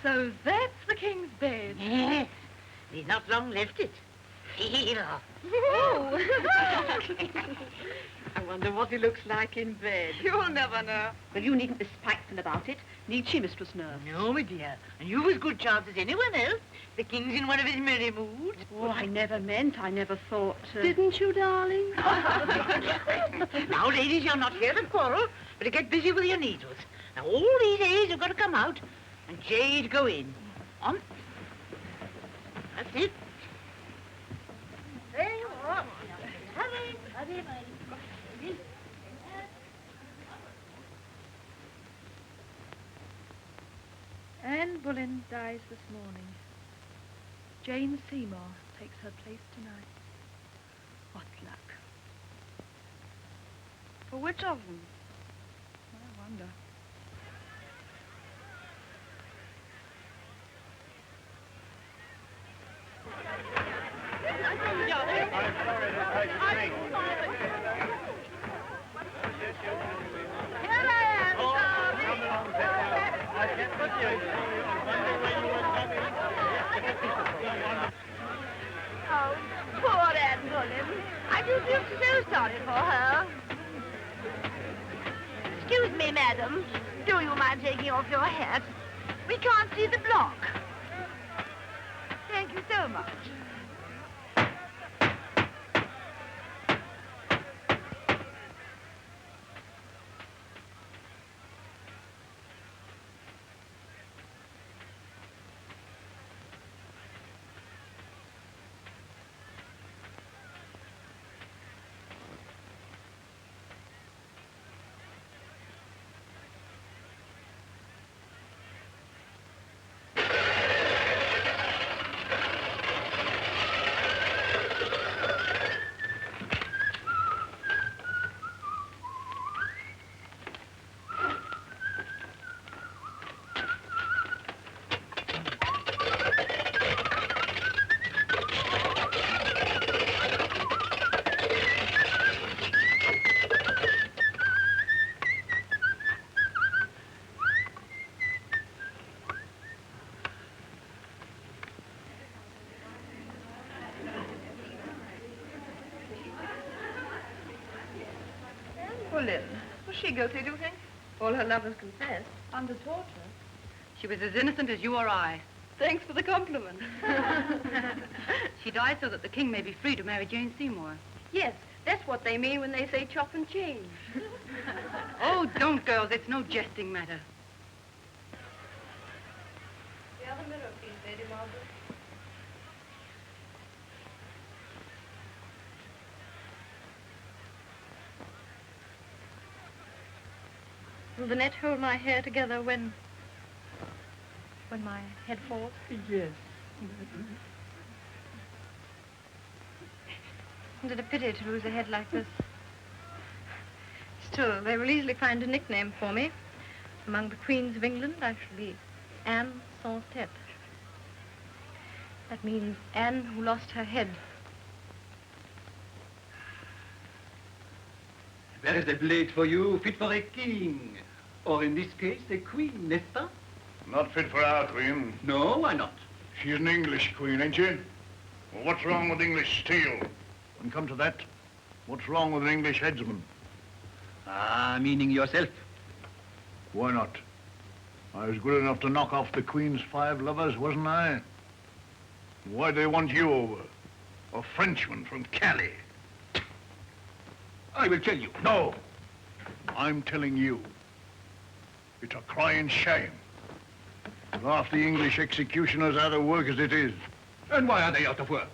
So that's the king's bed. Yes, he's not long left it. Oh! I wonder what he looks like in bed. You'll never know. Well, you needn't be spiteful about it. Need she, Mistress Nurse? No, my dear. And you've as good chance as anyone else. The king's in one of his merry moods. Oh, I never thought... Didn't you, darling? Now, ladies, you're not here to quarrel, but to get busy with your needles. Now, all these A's have got to come out, and J's go in. On. That's it. There you are. Hurry, hurry, hurry. Anne Bullen dies this morning. Jane Seymour takes her place tonight. What luck. For which of them? I wonder. Oh, poor Anne Bullen. I do feel so sorry for her. Excuse me, madam. Do you mind taking off your hat? We can't see the block. Thank you so much. Bullen. Was she guilty, do you think? All her lovers confessed. Under torture? She was as innocent as you or I. Thanks for the compliment. She died so that the king may be free to marry Jane Seymour. Yes, that's what they mean when they say chop and change. Oh, don't, girls. It's no jesting matter. The other mirror, please, Lady Margaret. Will the net hold my hair together when my head falls? Yes. Isn't it a pity to lose a head like this? Still, they will easily find a nickname for me. Among the queens of England, I shall be Anne sans tête. That means Anne who lost her head. There is a blade for you fit for a king. Or in this case, a queen, n'est-ce pas? Not fit for our queen. No, why not? She's an English queen, ain't she? Well, what's wrong with English steel? When come to that, what's wrong with an English headsman? Ah, meaning yourself. Why not? I was good enough to knock off the Queen's 5 lovers, wasn't I? Why do they want you over? A Frenchman from Calais. I will tell you. No. I'm telling you. It's a crying shame. Half the English executioners out of work as it is. And why are they out of work?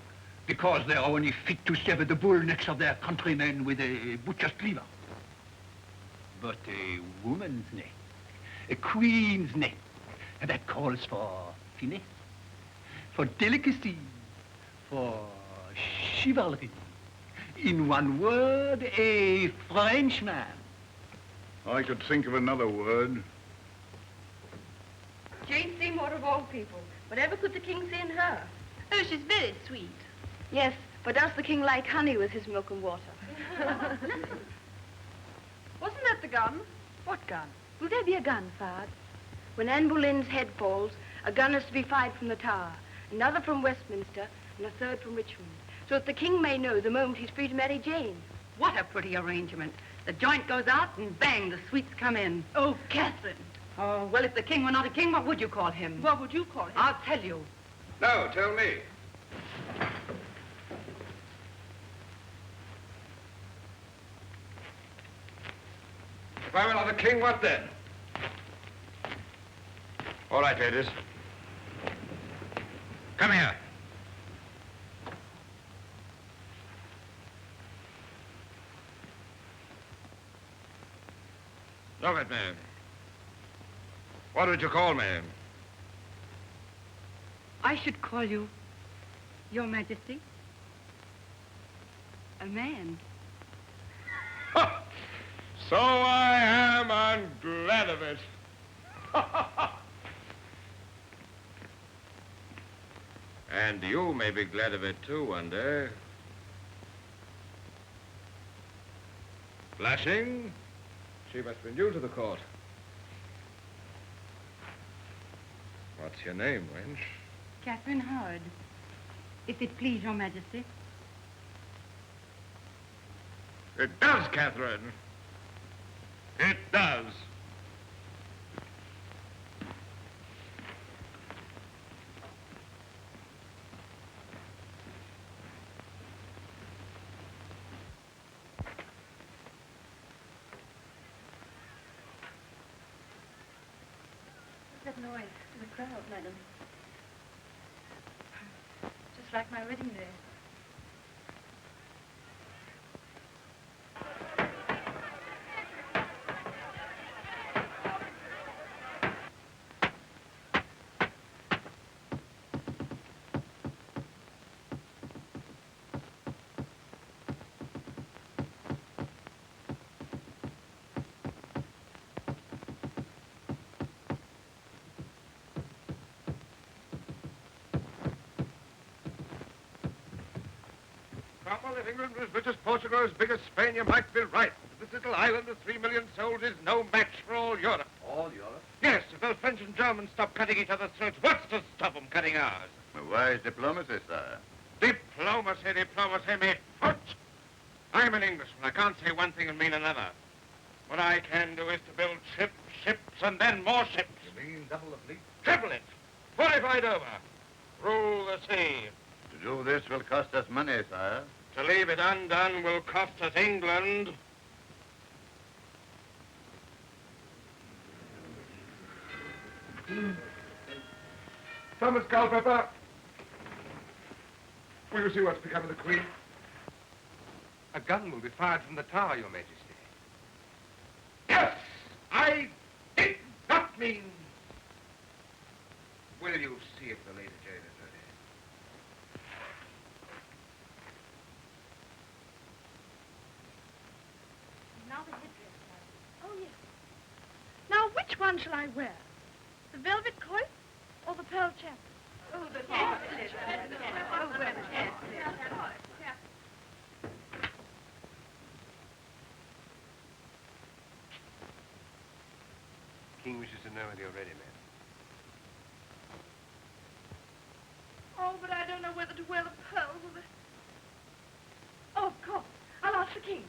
Because they are only fit to sever the bull necks of their countrymen with a butcher's cleaver. But a woman's neck, a queen's neck, and that calls for finesse, for delicacy, for chivalry. In one word, a Frenchman. I could think of another word. Jane Seymour of all people. Whatever could the king see in her? Oh, she's very sweet. Yes, but does the king like honey with his milk and water? Wasn't that the gun? What gun? Will there be a gun fired? When Anne Boleyn's head falls, a gun is to be fired from the Tower, another from Westminster, and a third from Richmond, so that the king may know the moment he's free to marry Jane. What a pretty arrangement. The joint goes out and bang, the sweets come in. Oh, Catherine. Oh, well, if the king were not a king, what would you call him? What would you call him? I'll tell you. No, tell me. If I were not a king, what then? All right, ladies. Come here. Look at me. What would you call me? I should call you, Your Majesty, a man. So I am. I'm glad of it. And you may be glad of it too, Mander. Blushing? She must be new to the court. What's your name, wench? Catherine Howard, if it please Your Majesty. It does, Catherine. It does. What's that noise? The crowd, madam. Just like my wedding day. Cromwell, if England was as rich as Portugal, as big as Spain, you might be right. But this little island of 3 million souls is no match for all Europe. All Europe? Yes, if those French and Germans stop cutting each other's throats, what's to stop them cutting ours? Why is diplomacy, sir? Diplomacy, me foot. I'm an Englishman. I can't say one thing and mean another. What I can do is to build ships, and then more ships. You mean double the fleet? Triple it. Fortified over. Rule the sea. To do this will cost us money, sire. To leave it undone will cost us England. Thomas Culpepper, will you see what's become of the Queen? A gun will be fired from the tower, Your Majesty. Yes, I did not mean. Will you see if the Lady Jane is ready? Now the headdress, madam. Oh, yes. Now, which one one shall I wear? The velvet coif or the pearl chaplet? Oh, the chaplet. Oh, well, the chaplet. King wishes to know whether you're ready, ma'am. Oh, but I don't know whether to wear the pearls or the... Oh, of course. I'll ask the king.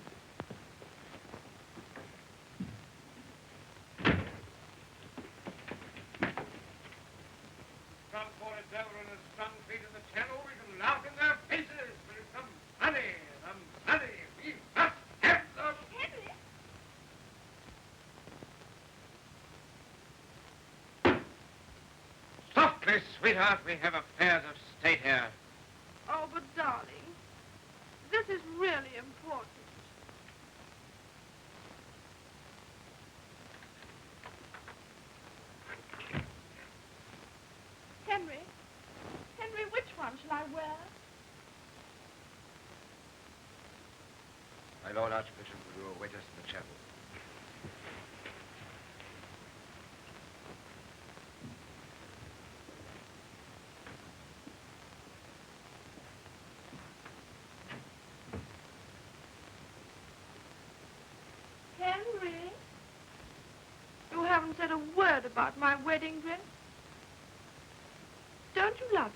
Transported Delver and his son feet in the channel, we can laugh in their faces. But it's the money, the money. We must have the... Henry? Softly, sweetheart, we have affairs of state here. Oh, but darling, this is really important. Henry? Henry, which one shall I wear? My Lord Archbishop will await us in the chapel. Henry? You haven't said a word about my wedding dress. Don't you love it?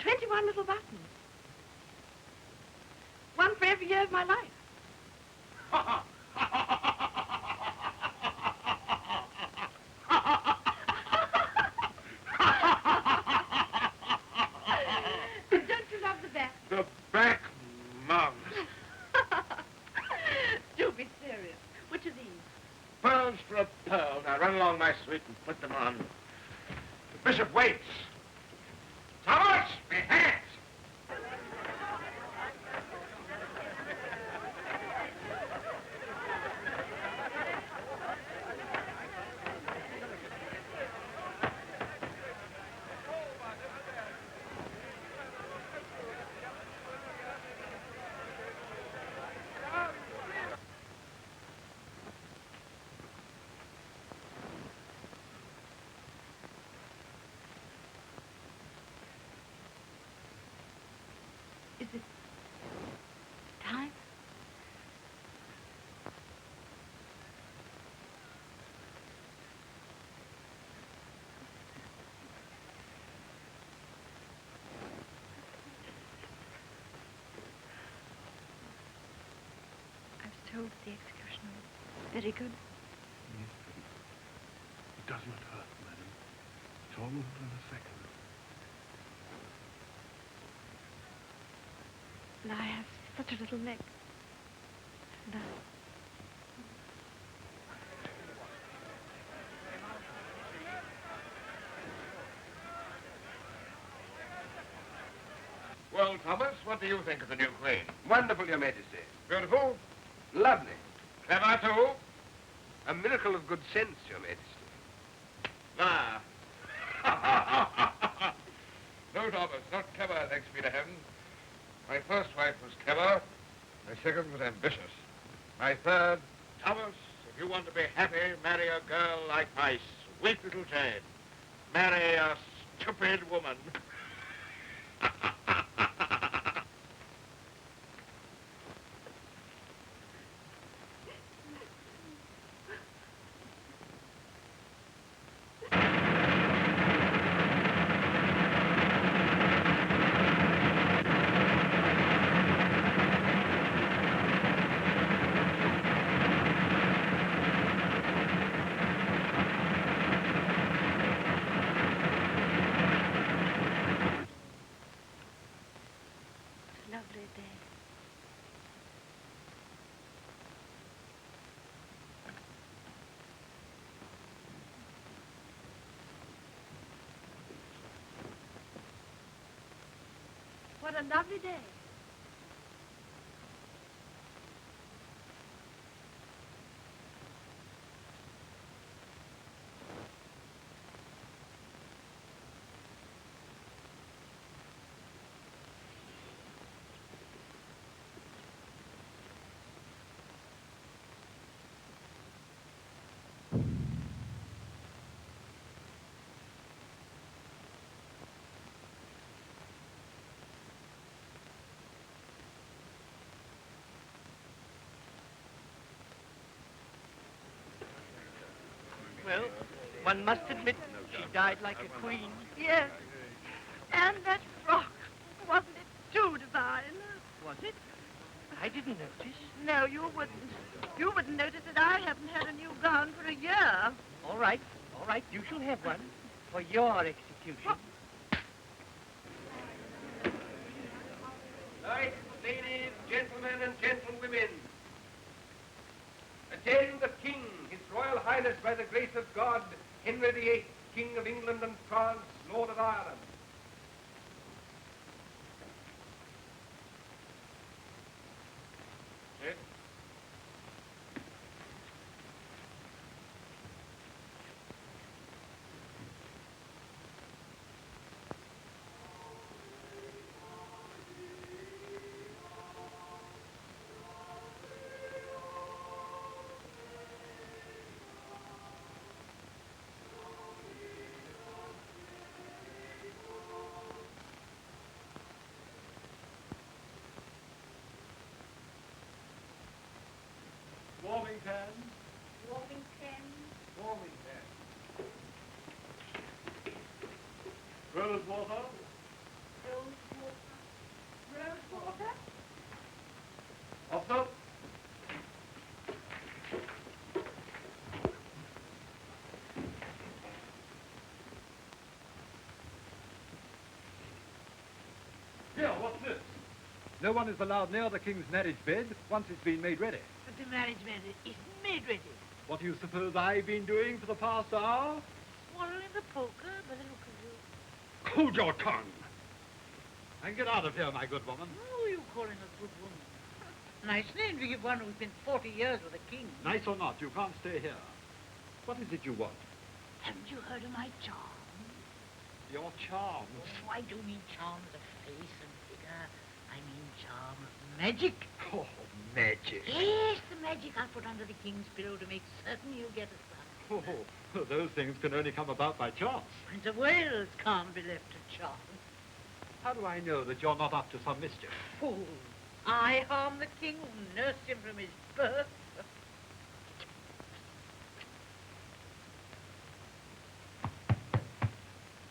21 little buttons. One for every year of my life. Don't you love the back? The back mums. Do be serious. Which are these? Pearls for a pearl. Now run along, my sweet, and put them on. The bishop waits. Thomas, me hands. Is it time? I was told the executioner was very good. Yes, but it does not hurt, madam. It's almost in a second. And I have such a little neck. And Well, Thomas, what do you think of the new queen? Wonderful, Your Majesty. Beautiful? Lovely. Clever, too? A miracle of good sense, Your Majesty. Ah. No, Thomas, not clever, thanks be to heaven. My first wife was clever. My second was ambitious. My third, Thomas, if you want to be happy, marry a girl like my sweet little Jane. Marry a stupid woman. it's a lovely day. What a lovely day. Well, one must admit she died like a queen. Yes. And that frock, wasn't it too divine? Was it? I didn't notice. No, you wouldn't. You wouldn't notice that I haven't had a new gown for a year. All right, you shall have one for your execution. Knights, ladies, gentlemen, and gentlewomen, attend the King, His Royal Highness, by the grace of God, Henry VIII, King of England and France, Lord of Ireland. Yes? Warming pan. Warming pan. Warming pan. Rose water. Rose water? Also, Here, what's this? No one is allowed near the king's marriage bed once it's been made ready. But the marriage bed isn't made ready. What do you suppose I've been doing for the past hour? Swallowing the poker by the look of you. Hold your tongue. And get out of here, my good woman. Who are you calling a good woman? Nice name to give one who's been 40 years with a king. Nice or not, you can't stay here. What is it you want? Haven't you heard of my charm? Your charm. Oh, I don't mean charms of face and figure. I mean charm of magic. Oh, magic. Yes, the magic I put under the king's pillow to make certain you get a son. Oh, those things can only come about by chance. Prince of Wales can't be left to chance. How do I know that you're not up to some mischief? Fool. I harm the king who nursed him from his birth.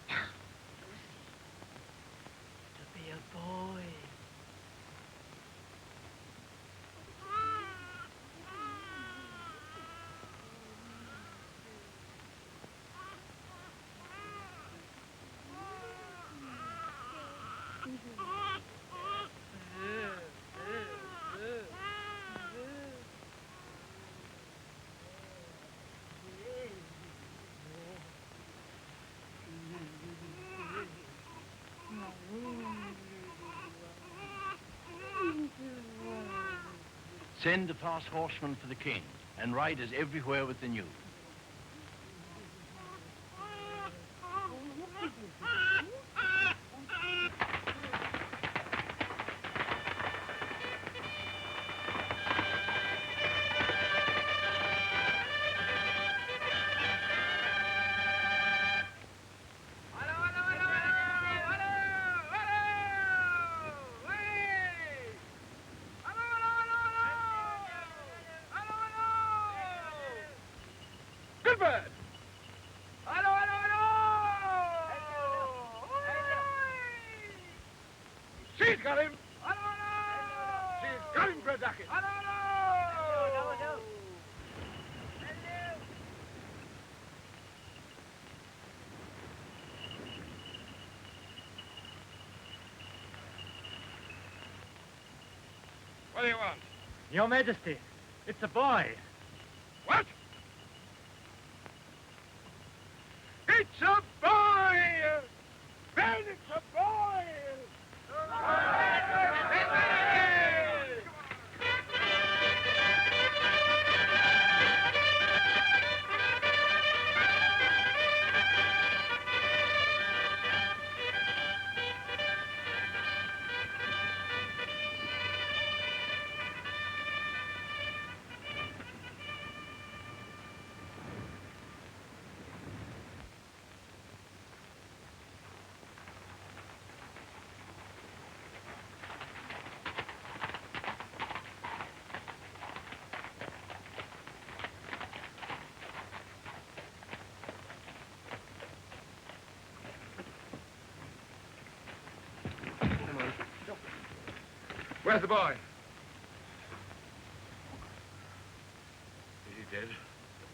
Now, you see. To be a boy. Send a fast horseman for the king, and riders everywhere with the news. She's got him! She's got him for a ducat! What do you want? Your Majesty, it's a boy. What? It's a boy! Ben, it's a boy! Where's the boy? Is he dead? The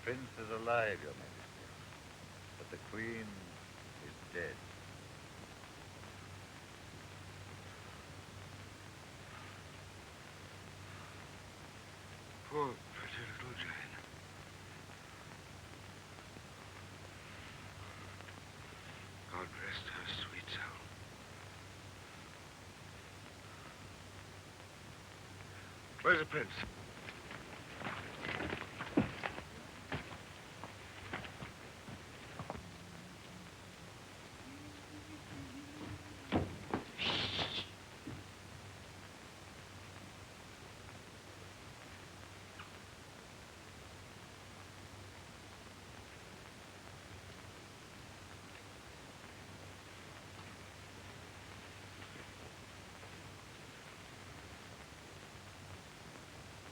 prince is alive, Your Majesty. But the queen is dead. Poor, pretty little Jane. God rest her sweet soul. Where's the prince?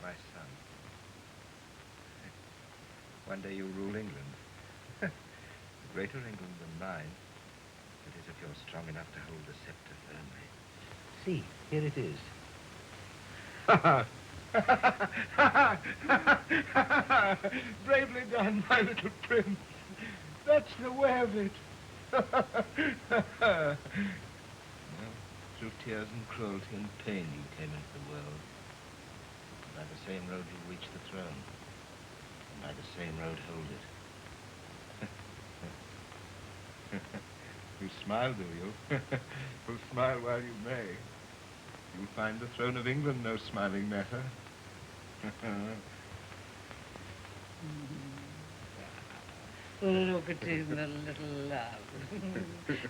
My son. One day you'll rule England. A greater England than mine. That is, if you're strong enough to hold the scepter firmly. See, here it is. Bravely done, my little prince. That's the way of it. Well, through tears and cruelty and pain you came into the world. By the same road you'll reach the throne. And by the same road hold it. You smile, do you? Well, smile while you may. You'll find the throne of England no smiling matter. Look at him, the little love.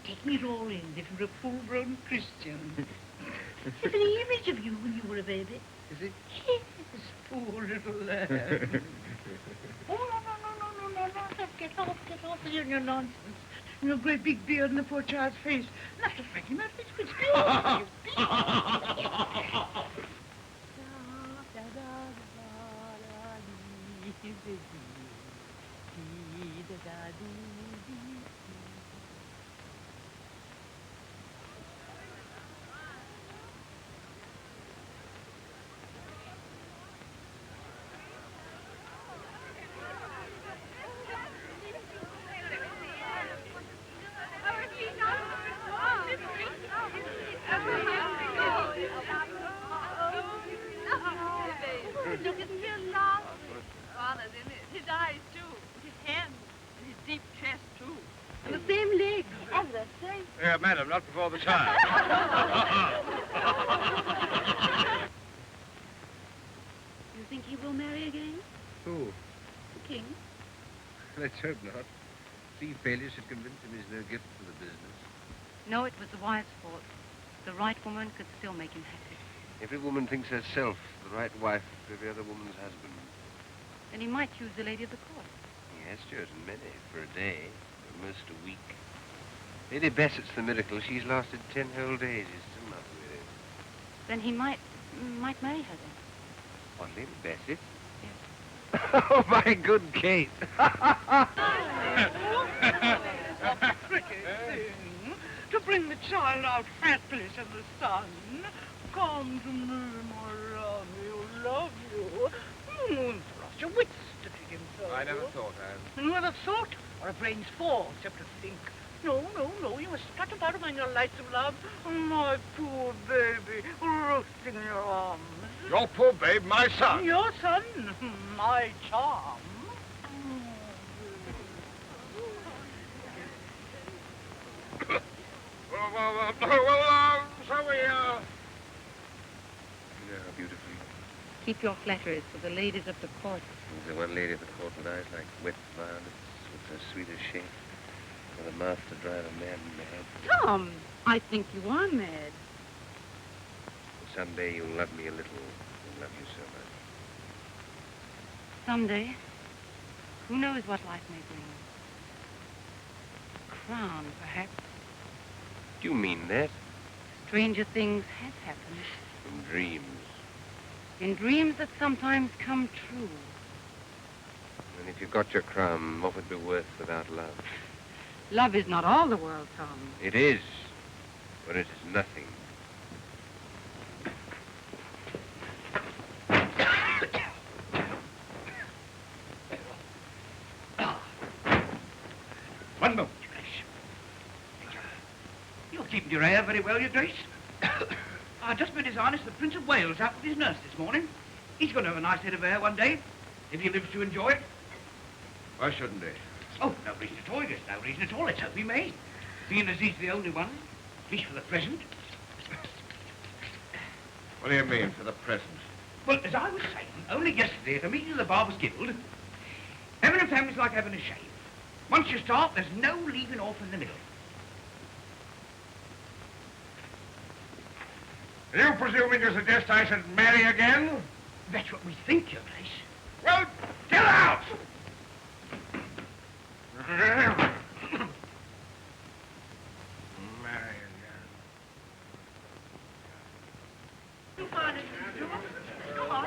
Taking it all in, if you're a full-grown Christian. It's an image of you when you were a baby. Is it? Yes, poor little love. Oh, no, get off with your nonsense. And your great big beard and the poor child's face. Not to frighten him out of his wits. Be off, Look at his long Father's in it. His eyes, too. His hands. And his deep chest, too. And the same legs. Oh, the same. Yeah, madam, not before the time. You think he will marry again? Who? The king? Let's hope not. Three failures should convince him he's no gift for the business. No, it was the wife's fault. The right woman could still make him happy. Every woman thinks herself the right wife to every other woman's husband. Then he might choose the lady of the court. He has chosen many for a day, at most a week. Lady Bassett's the miracle. She's lasted 10 whole days. He's still not with her. Then he might marry her then. What, Lady Bassett? Yes. Oh, my good Kate. Pretty thing. To bring the child out hatless in the sun. Come to me, my love you. Lost your wits to treat him so. I never thought, Anne. You never thought? Or a brain's fall, except to think. No, you must strut about among your lights of love. My poor baby, roasting in your arms. Your poor babe, my son. Your son, my charm. Well, so we, You know how beautifully. Keep your flatteries for the ladies of the court. There's the one lady at the court with eyes like wet violets, with her sweetest shape, with a mouth to drive a man mad. Tom, I think you are mad. Someday you'll love me a little. I'll love you so much. Someday, who knows what life may bring? A crown, perhaps. Do you mean that? Stranger things have happened. In dreams. In dreams that sometimes come true. And if you got your crown, what would it be worth without love? Love is not all the world, Tom. It is, but it is nothing. one moment, Your Grace. You're keeping your hair very well, Your Grace. I just met His Highness the Prince of Wales out with his nurse this morning. He's going to have a nice head of hair one day, if he lives to enjoy it. Why shouldn't he? Oh, no reason at all. There's no reason at all. Let's hope he may. Seeing as he's the only one, at least for the present. What do you mean, for the present? Well, as I was saying, only yesterday at a meeting of the Barbers' Guild, having a family's like having a shave. Once you start, there's no leaving off in the middle. Are you presuming to suggest I should marry again? That's what we think, Your Grace. Well, get out! Marry again.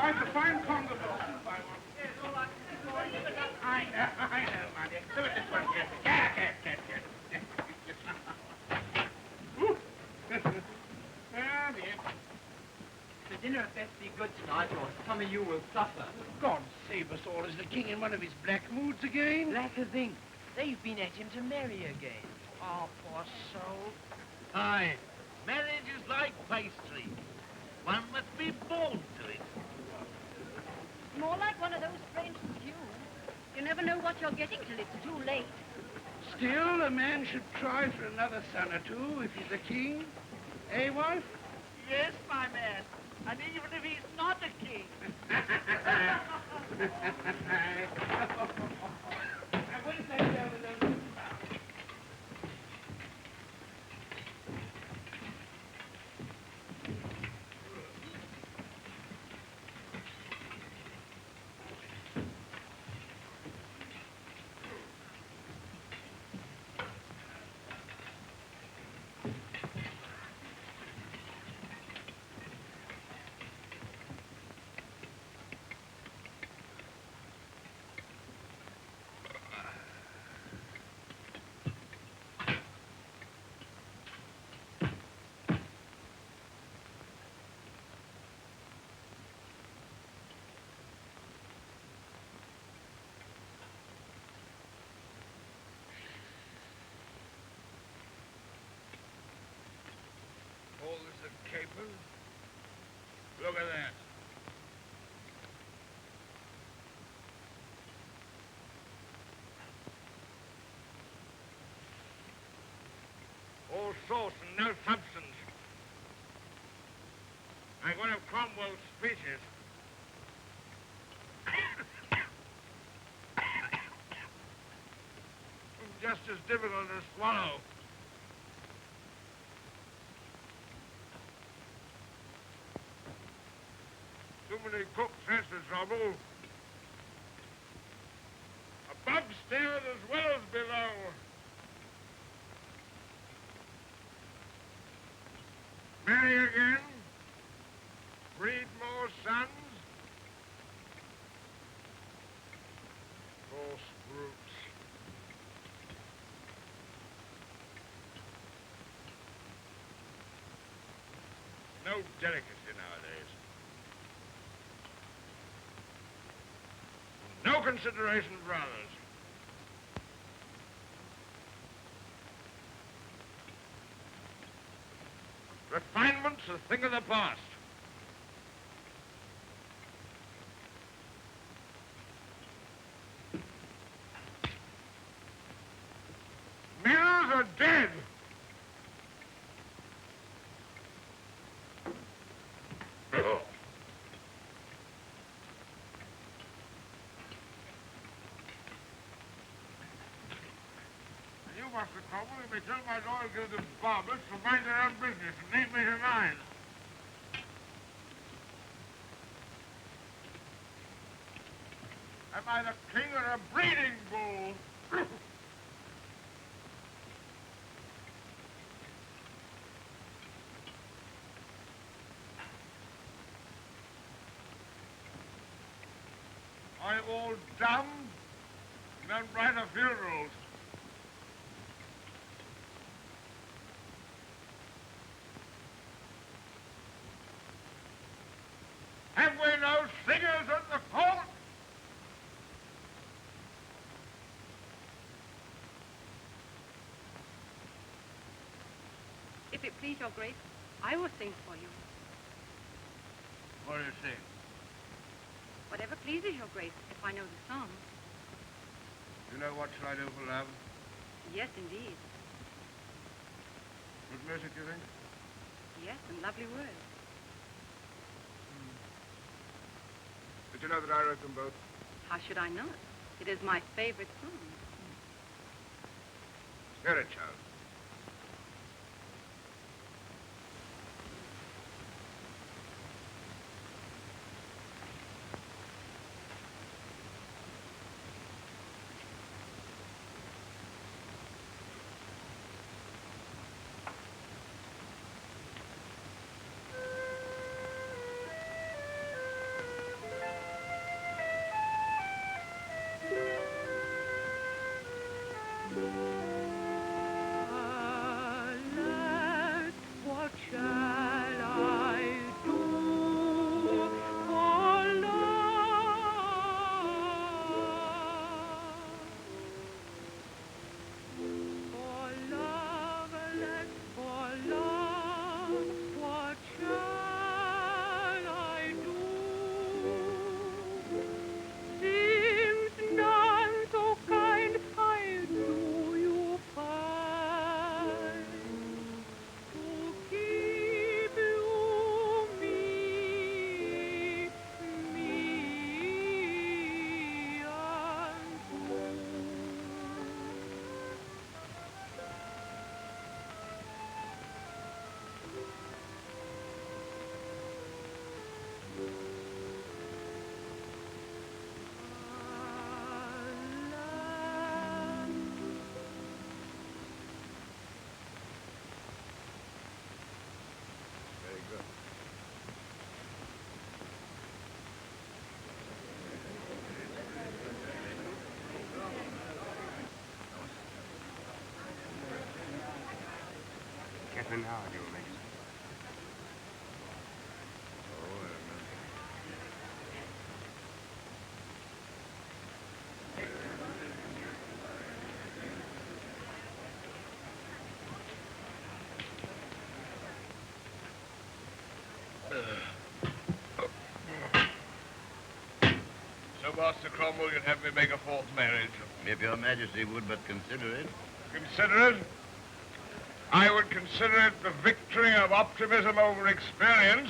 It's a fine conga box. I know, my dear. Look at this one here. Ah, dear. The dinner had best be good tonight, or some of you will suffer. God save us all. Is the king in one of his black moods again? Black as ink. They've been at him to marry again. Oh, poor soul. Aye. Marriage is like pastry. One must be born to it. More like one of those French stews. You never know what you're getting till it's too late. Still, a man should try for another son or two if he's a king. Eh, wife? Yes, my man. And even if he's not a king. All this a caper? Look at that. All sauce and no substance. Like one of Cromwell's speeches. Just as difficult to swallow. Too many cooks, that's the trouble. Above stairs as well as below. Marry again? Breed more sons? False brutes. No delicacy nowadays. No consideration for others. Refinement's a thing of the past. Mirrors are dead. Master Cromwell, you may tell my loyal guild of barbers to mind their own business and leave me to mine. Am I the king or a breeding bull? I'm all dumb, don't write a funerals. Have we no singers at the court? If it please your grace, I will sing for you. What do you sing? Whatever pleases your grace, if I know the song. You know what shall I do for love? Yes, indeed. Good music, you think? Yes, and lovely words. Did you know that I wrote them both? How should I not? It is my favorite song. Hear it, child. Catherine Howard, Your Majesty. So, Master Cromwell, you'd have me make a fourth marriage. If your majesty would but consider it. Consider it? I would consider it the victory of optimism over experience.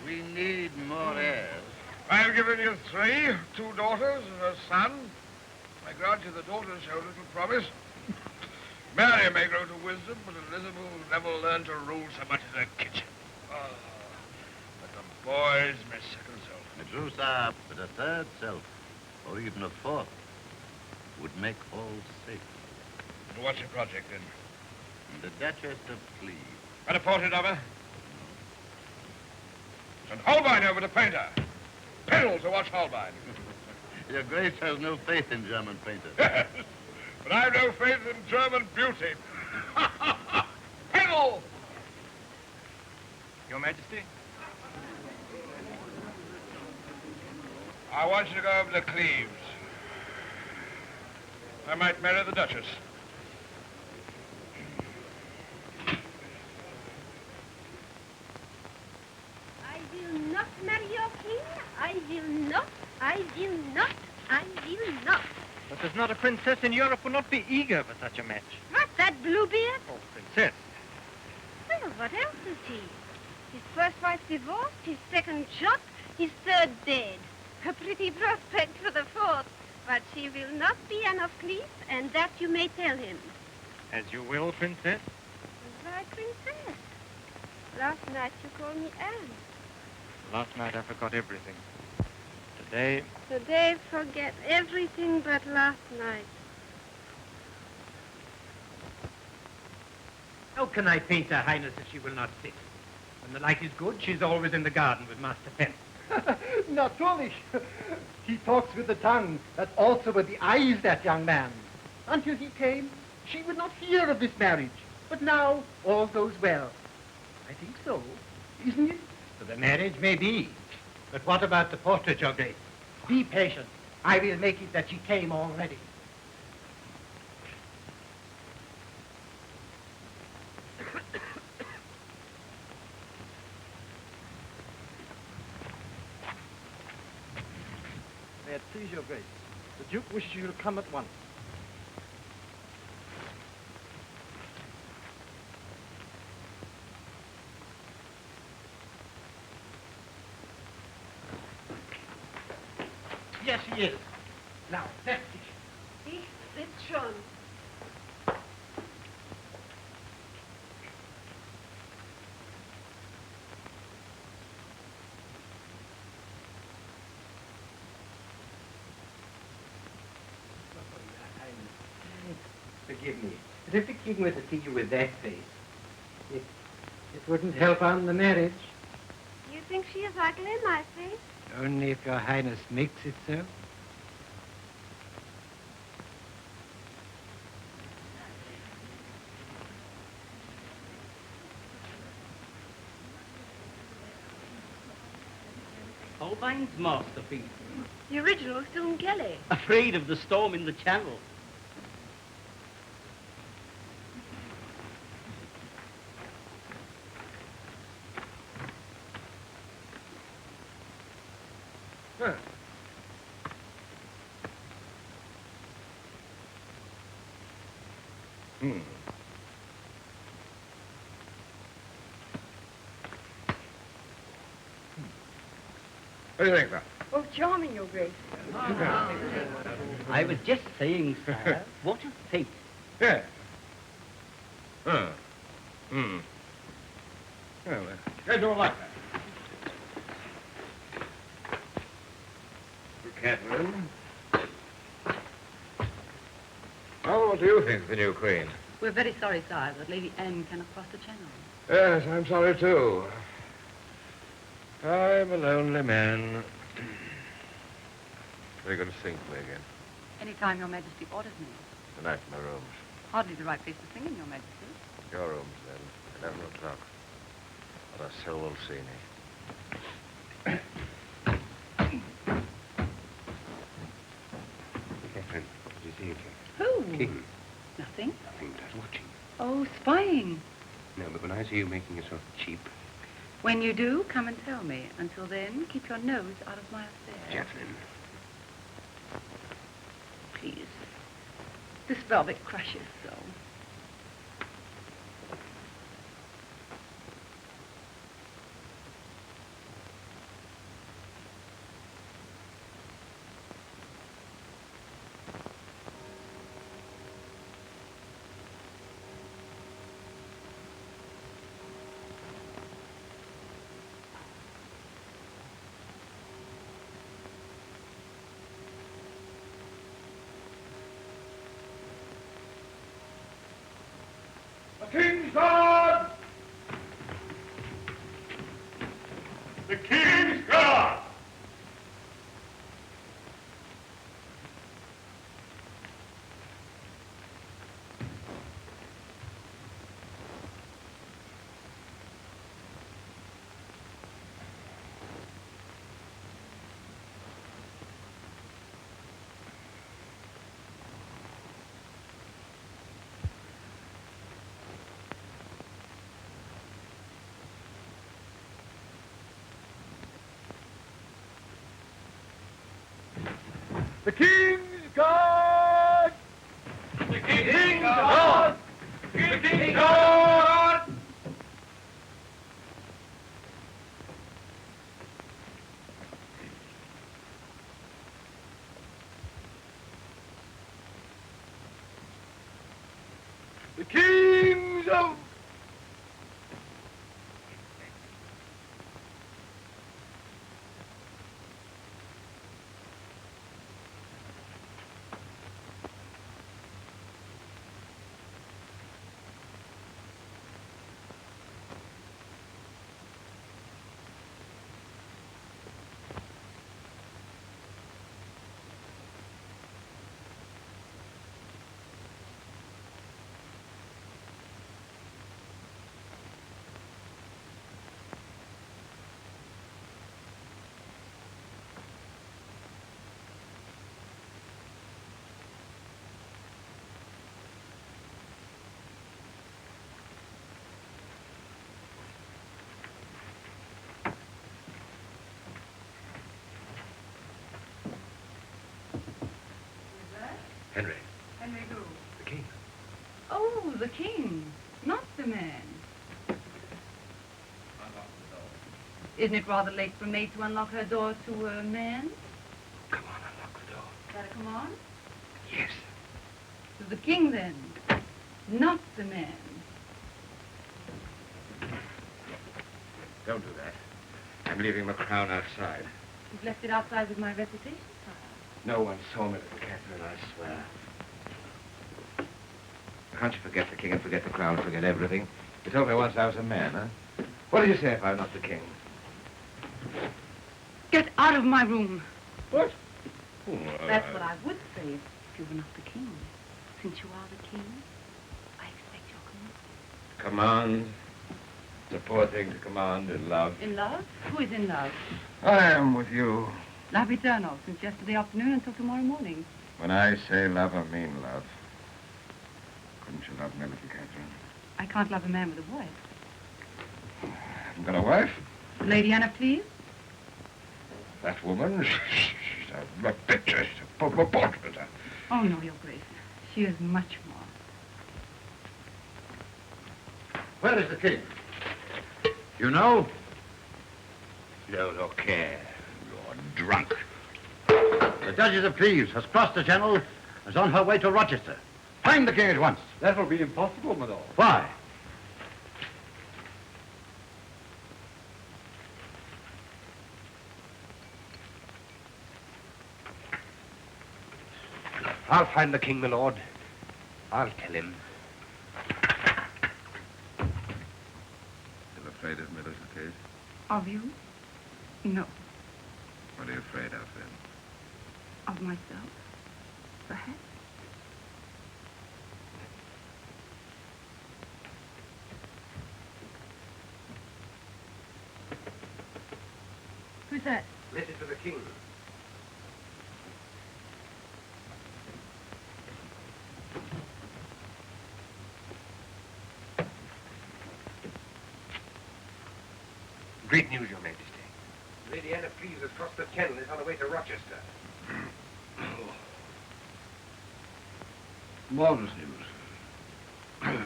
We need more heirs. I've given you 3, 2 daughters and a son. I grant you the daughters show little promise. Mary may grow to wisdom, but Elizabeth will never learn to rule so much as her kitchen. Oh, but the boy's my second self. True, sir, but a third self, or even a fourth, would make all safe. And what's your project, then? The Duchess of Cleve. Got a portrait of her? Send Holbein over to paint her. Pennell to watch Holbein. Your Grace has no faith in German painters. But I've no faith in German beauty. Pennell! Your Majesty? I want you to go over to Cleves. I might marry the Duchess. I will not marry your king. I will not. I will not. I will not. But there's not a princess in Europe who will not be eager for such a match. What, that Bluebeard? Oh, princess. Well, what else is he? His first wife divorced, his second shot, his third dead. A pretty prospect for the fourth. But she will not be Anne of Cleves, and that you may tell him. As you will, princess. Why, princess? Last night you called me Anne. Last night I forgot everything. Today, Today, forget everything but last night. How can I paint Her Highness if she will not sit? When the light is good, she's always in the garden with Master Penn. Natürlich. He talks with the tongue, but also with the eyes, that young man. Until he came, she would not hear of this marriage. But now, all goes well. I think so, isn't it? So the marriage may be. But what about the portrait, Your Grace? Be patient. I will make it that she came already. May it please your grace. The Duke wishes you to come at once. Yes, he is. Now, that's it. Ich sitz schon. Forgive me. But if the king were to see you with that face, it wouldn't help on the marriage. You think she is ugly, my face? Only if Your Highness makes it so. Holbein's masterpiece. The original is still in Kelly. Afraid of the storm in the channel. Huh. Hmm. What do you think, Doc? Oh, charming, Your Grace. I was just saying, sir, what a fate. Yeah. Huh. Hmm. Well, I don't like that. Catherine. Well, what do you think of the new queen? We're very sorry, sire, that Lady Anne cannot cross the channel. Yes, I'm sorry, too. I'm a lonely man. Are you going to sing for me again? Anytime Your Majesty orders me. Tonight in my rooms. Hardly the right place to sing in, Your Majesty. Your rooms, then. 11 o'clock. What a soul will see me. Catherine, what did you think? Who? King. Nothing. Nothing, but I was watching. Oh, spying. No, but when I see you making yourself cheap, When you do, come and tell me. Until then, keep your nose out of my affairs. Catherine. Please. This velvet crushes so. The King's Guard! The King's Guard! The King's Guard! The King's Guard! The King's Guard! The Kings of... Henry. Henry who? The king. Oh, the king, not the man. Isn't it rather late for a maid to unlock her door to a man? Come on, unlock the door. Gotta come on? Yes. To the king, then, not the man. Don't do that. I'm leaving my crown outside. You've left it outside with my reputation, sire. No one saw me, little Catherine, I swear. Can't you forget the king and forget the crown, forget everything? You told me once I was a man, huh? What did you say if I'm not the king? Get out of my room. What? That's what I would say if you were not the king. Since you are the king, I expect your command. Command. It's a poor thing to command in love. In love? Who is in love? I am with you. Love eternal, since yesterday afternoon until tomorrow morning. When I say love, I mean love. Couldn't you love me, little Catherine? I can't love a man with a wife. Haven't got a wife? Lady Anna, please? That woman, she's a picture, she's a portrait. Oh, no, Your Grace. She is much more. Where is the king? You know? No, don't care. You're drunk. The Duchess of Cleves has crossed the Channel and is on her way to Rochester. Find the king at once. That will be impossible, my lord. Why? I'll find the king, my lord. I'll tell him. Still afraid of me, little Kate? Of you? No. What are you afraid of, then? Of myself, perhaps. Who's that? Message for the king. Great news, Your Majesty. Lady Anna Cleves has crossed the Channel and is on her way to Rochester. Marvelous news.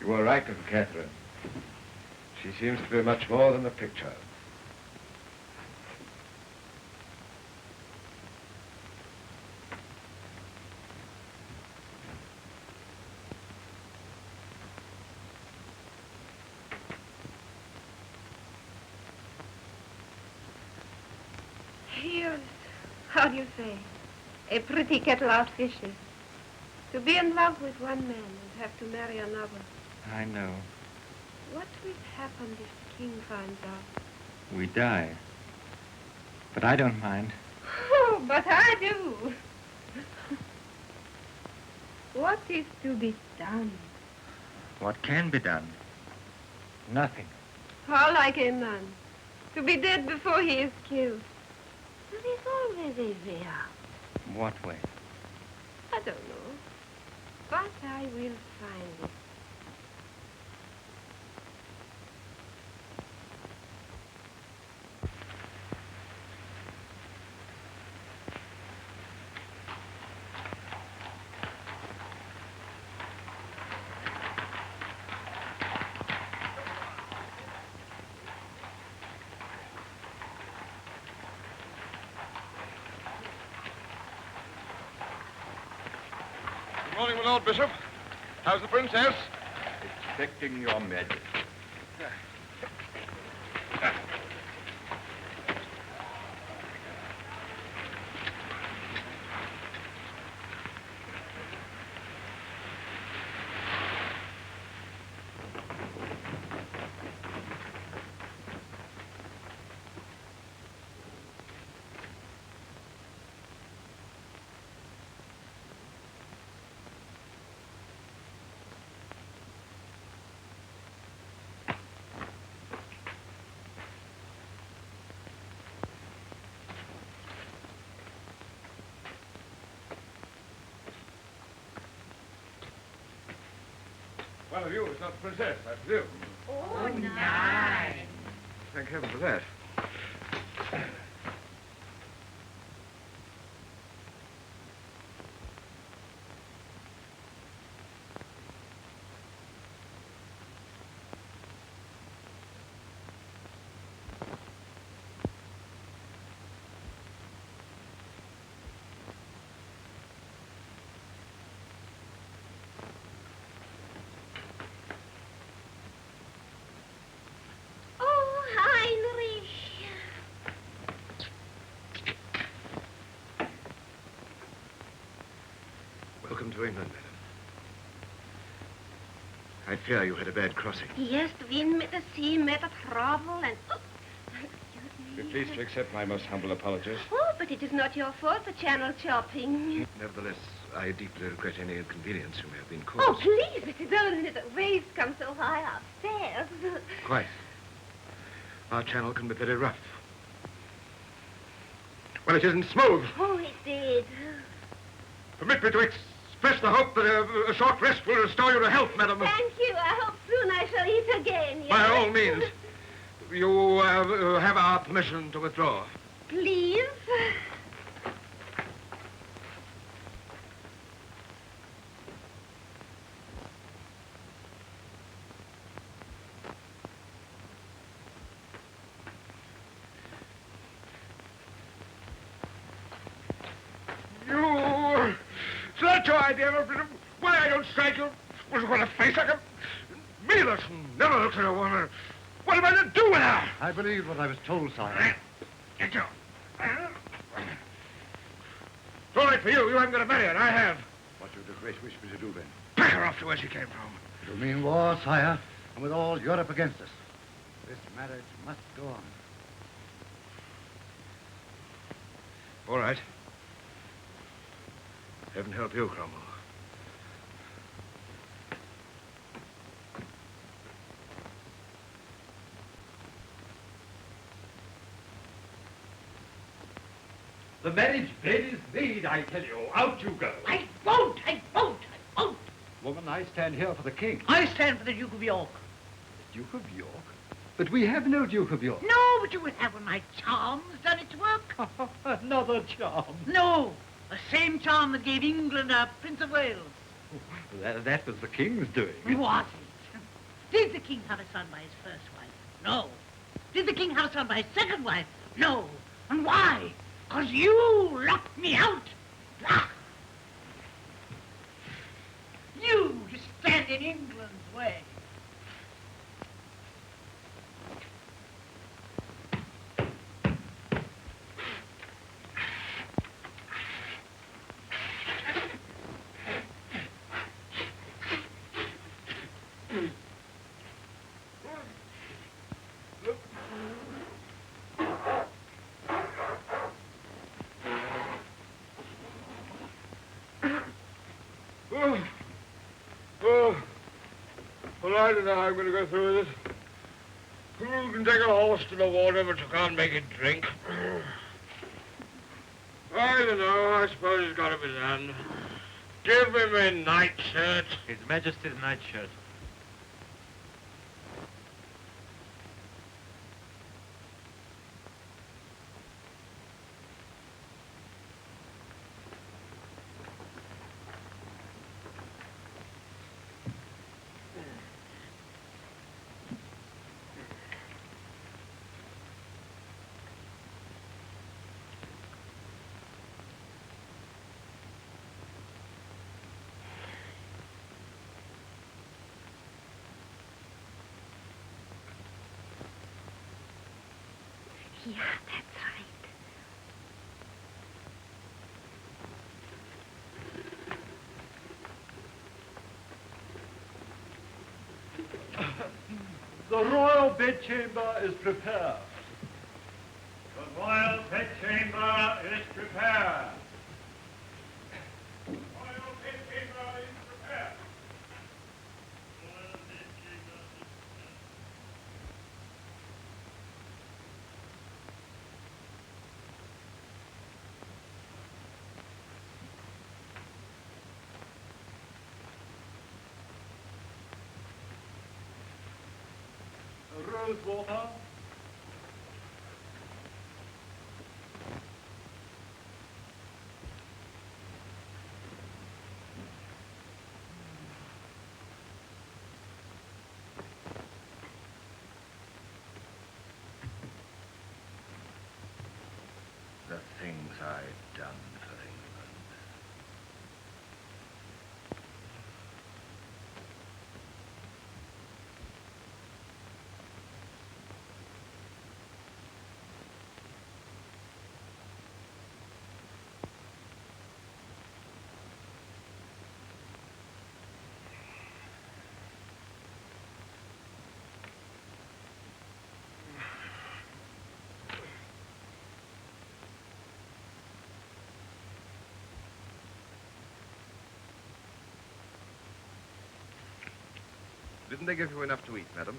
You were right, little Catherine. She seems to be much more than a picture. Here's, how do you say, a pretty kettle out fishes. To be in love with one man and have to marry another. I know. What will happen if the king finds out? We die. But I don't mind. Oh, but I do. What is to be done? What can be done? Nothing. How like a man. To be dead before he is killed. There is always a way out. What way? I don't know. But I will find it. Good morning, my Lord Bishop. How's the princess? Expecting your majesty. One of you is not the princess, I presume. Oh, nice. 9. 9. Thank heaven for that. to England, madam. I fear you had a bad crossing. Yes, the wind met the sea, met the trouble, and... Oh, Be pleased to accept my most humble apologies. oh, but it is not your fault for channel chopping. Nevertheless, I deeply regret any inconvenience you may have been caused. Oh, please, it is only the waves come so high upstairs. Quite. Our channel can be very rough. Well, it isn't smooth. Oh, it did. Permit me to express the hope that a short rest will restore you to health, madam. Thank you. I hope soon I shall eat again. Yes? By all means. You have our permission to withdraw. Please. You... It's not your idea of why I don't strike you. What a face I can... Meatless and never looks at a woman. What am I to do with her? I believe what I was told, sire. Get you. It's all right for you. You haven't got to marry her. I have. What you Grace wish me to do, then? Pack her off to where she came from. You mean war, sire? And with all Europe against us. This marriage must go on. All right. Heaven help you, Cromwell. The marriage bed is made, I tell you. Out you go. I won't, I won't, I won't. Woman, I stand here for the king. I stand for the Duke of York. The Duke of York? But we have no Duke of York. No, but you will have when my charm's done its work. Another charm. No, the same charm that gave England a Prince of Wales. That was the king's doing. Was it? Did the king have a son by his first wife? No. Did the king have a son by his second wife? No. And why? 'Cause you locked me out. Ah. You stand in England's way. Well, I don't know how I'm going to go through with this. Who can take a horse to the water, but you can't make it drink? I don't know. I suppose it's got to be done. Give me my nightshirt. His Majesty's nightshirt. Yeah, that's right. The royal bedchamber is prepared. The royal bedchamber is prepared. Rosewater. The things I've done for England. Didn't they give you enough to eat, madam?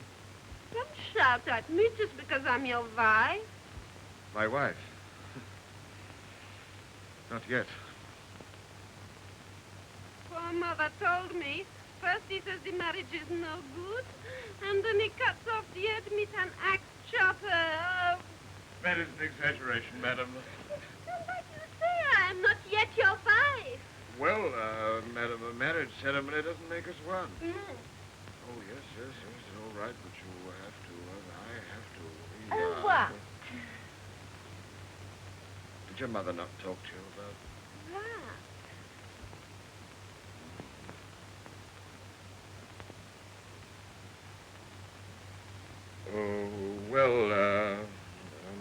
Don't shout at me just because I'm your wife. My wife? Not yet. Poor mother told me. First he says the marriage is no good, and then he cuts off the head with an axe chopper. Oh. That is an exaggeration, madam. Like you say, I am not yet your wife. Well, madam, a marriage ceremony doesn't make us one. Mm. Oh, yes, it's all right, but you have to, I have to. What? Did your mother not talk to you about? What? Oh, well,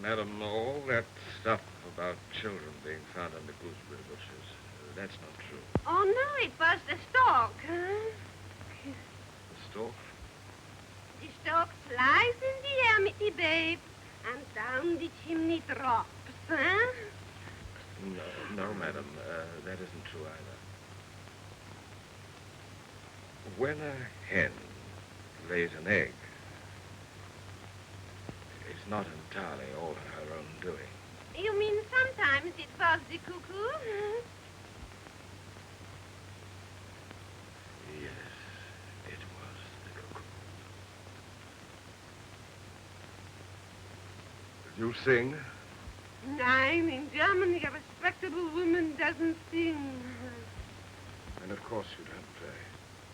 madam, all that stuff about children being found under gooseberry bushes, that's not true. Oh, no, it was the stork. The stork? The stork flies in the air, me babe, and down the chimney drops, huh? No, madam, that isn't true either. When a hen lays an egg, it's not entirely all her own doing. You mean sometimes it was the cuckoo? Yes, it was the cuckoo. Did you sing? Nein, in Germany a respectable woman doesn't sing. And of course you don't play.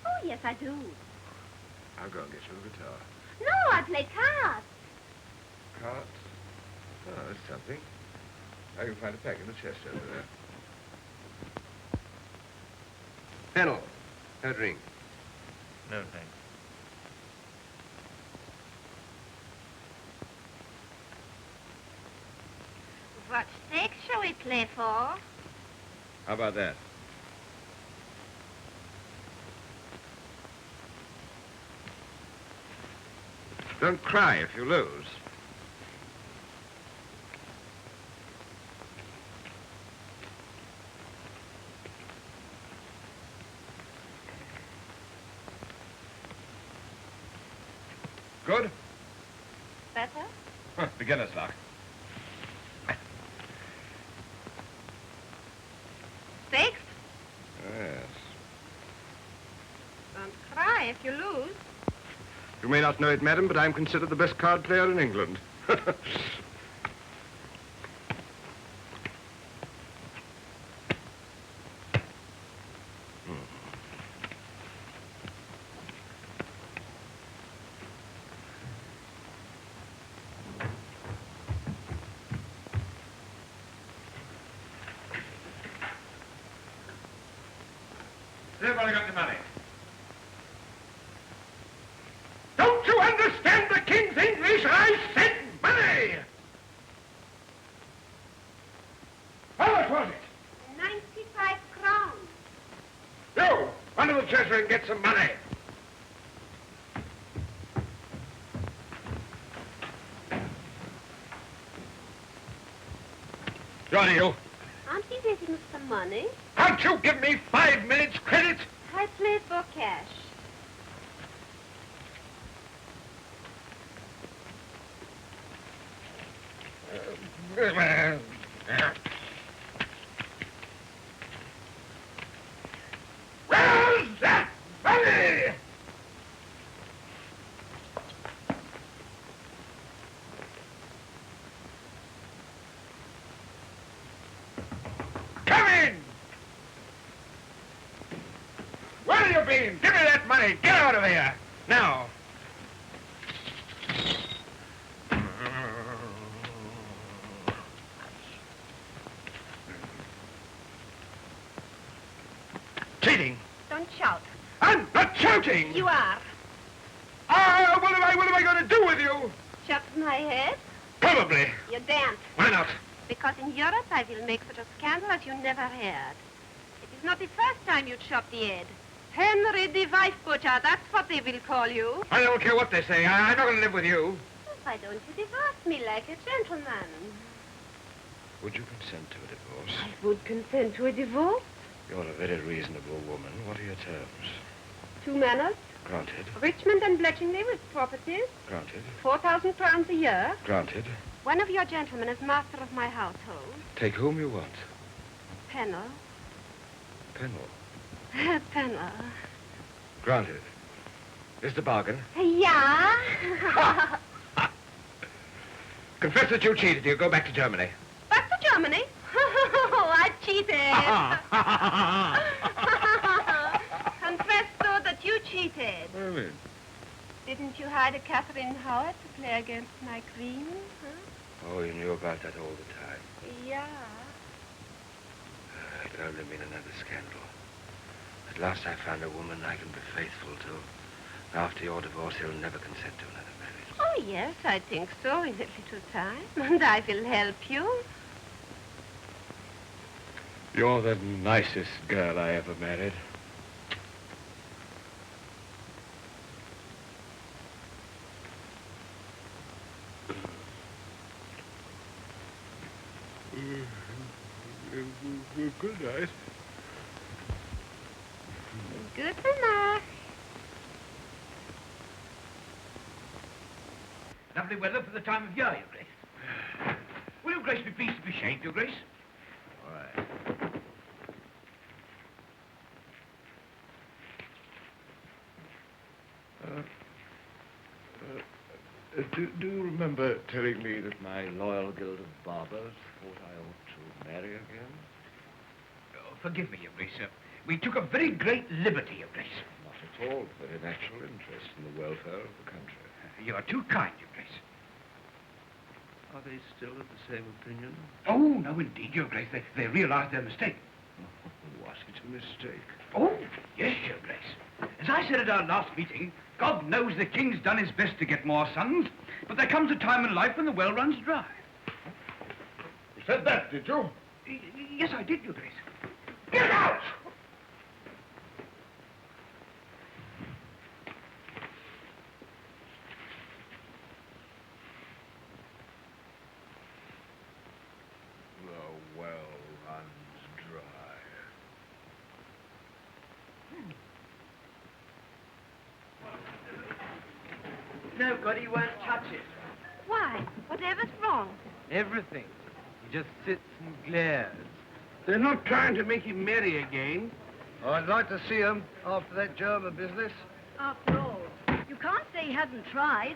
Oh, yes, I do. I'll go and get you a guitar. No, I play cards. Cards? Oh, that's something. I can find a pack in the chest over there. Fennel, a drink. No, thanks. What stake shall we play for? How about that? Don't cry if you lose. Good? Better? Huh, beginner's luck. Stakes? Yes. Don't cry if you lose. You may not know it, madam, but I'm considered the best card player in England. Has everybody got the money? Don't you understand the king's English? I said money! How much was it? 95 crowns. You, run to the treasury and get some money. Johnny, you. Aren't you getting some money? Can't you give me 5 minutes credit? I play for cash. Where's that money? Come in! Where have you been? Give me that money. Get out of here. Now. Cheating. Don't shout. I'm not shouting. You are. What am I going to do with you? Chop my head? Probably. You daren't. Why not? Because in Europe I will make such a scandal as you never heard. It is not the first time you chopped the head. Henry the wife butcher, that's what they will call you. I don't care what they say. I'm not going to live with you. Why don't you divorce me like a gentleman? Would you consent to a divorce? I would consent to a divorce. You're a very reasonable woman. What are your terms? 2 manors, Granted. Richmond and Bletchley with properties. Granted. 4,000 crowns a year. Granted. One of your gentlemen is master of my household. Take whom you want. Pennell. Pennell. Pennell. Granted. Is the bargain? Yeah. Confess that you cheated. You go back to Germany. Back to Germany? Oh, I cheated. Confess, though, that you cheated. What do you mean? Didn't you hire Catherine Howard to play against my queen? Huh? Oh, you knew about that all the time. Yeah. It could only mean another scandal. At last I found a woman I can be faithful to. After your divorce, he'll never consent to another marriage. Oh, yes, I think so, in a little time. And I will help you. You're the nicest girl I ever married. Good night. Good night. Lovely weather for the time of year, Your Grace. Will Your Grace be pleased to be shaved, Your Grace? All right. Do you remember telling me that my loyal guild of barbers thought I ought to marry again? Oh, forgive me, Your Grace. We took a very great liberty, Your Grace. Not at all. Very natural interest in the welfare of the country. You are too kind, Your Grace. Are they still of the same opinion? Oh, no, indeed, Your Grace. They realized their mistake. Was it a mistake? Oh, yes, Your Grace. As I said at our last meeting, God knows the king's done his best to get more sons, but there comes a time in life when the well runs dry. You said that, did you? Yes, I did, Your Grace. Get out! The well runs dry. Nobody won't touch it. Why? Whatever's wrong? Everything. He just sits and glares. They're not trying to make him merry again. Oh, I'd like to see him after that German business. After all, you can't say he hasn't tried.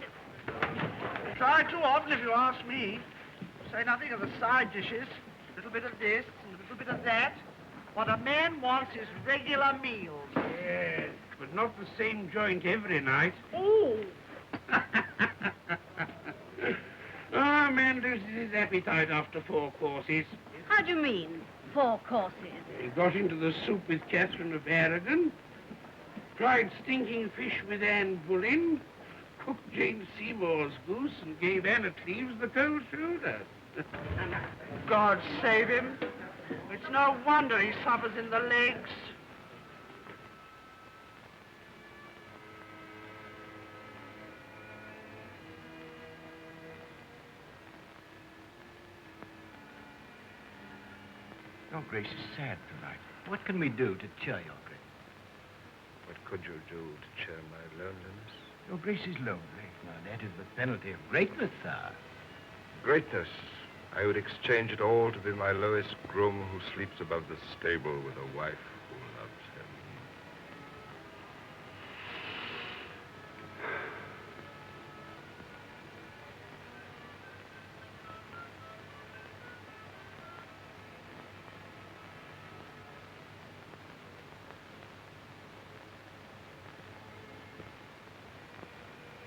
Tried too often, if you ask me. Say nothing of the side dishes. A little bit of this and a little bit of that. What a man wants is regular meals. Yes, but not the same joint every night. Oh! Ah, man loses his appetite after 4 courses. How do you mean, 4 courses? He got into the soup with Catherine of Aragon, tried stinking fish with Anne Boleyn, cooked Jane Seymour's goose, and gave Anna Cleves the cold shoulder. God save him. It's no wonder he suffers in the legs. Your Grace is sad tonight. What can we do to cheer Your Grace? What could you do to cheer my loneliness? Your Grace is lonely. Now, that is the penalty of greatness, sir. Greatness. I would exchange it all to be my lowest groom who sleeps above the stable with a wife who loves him.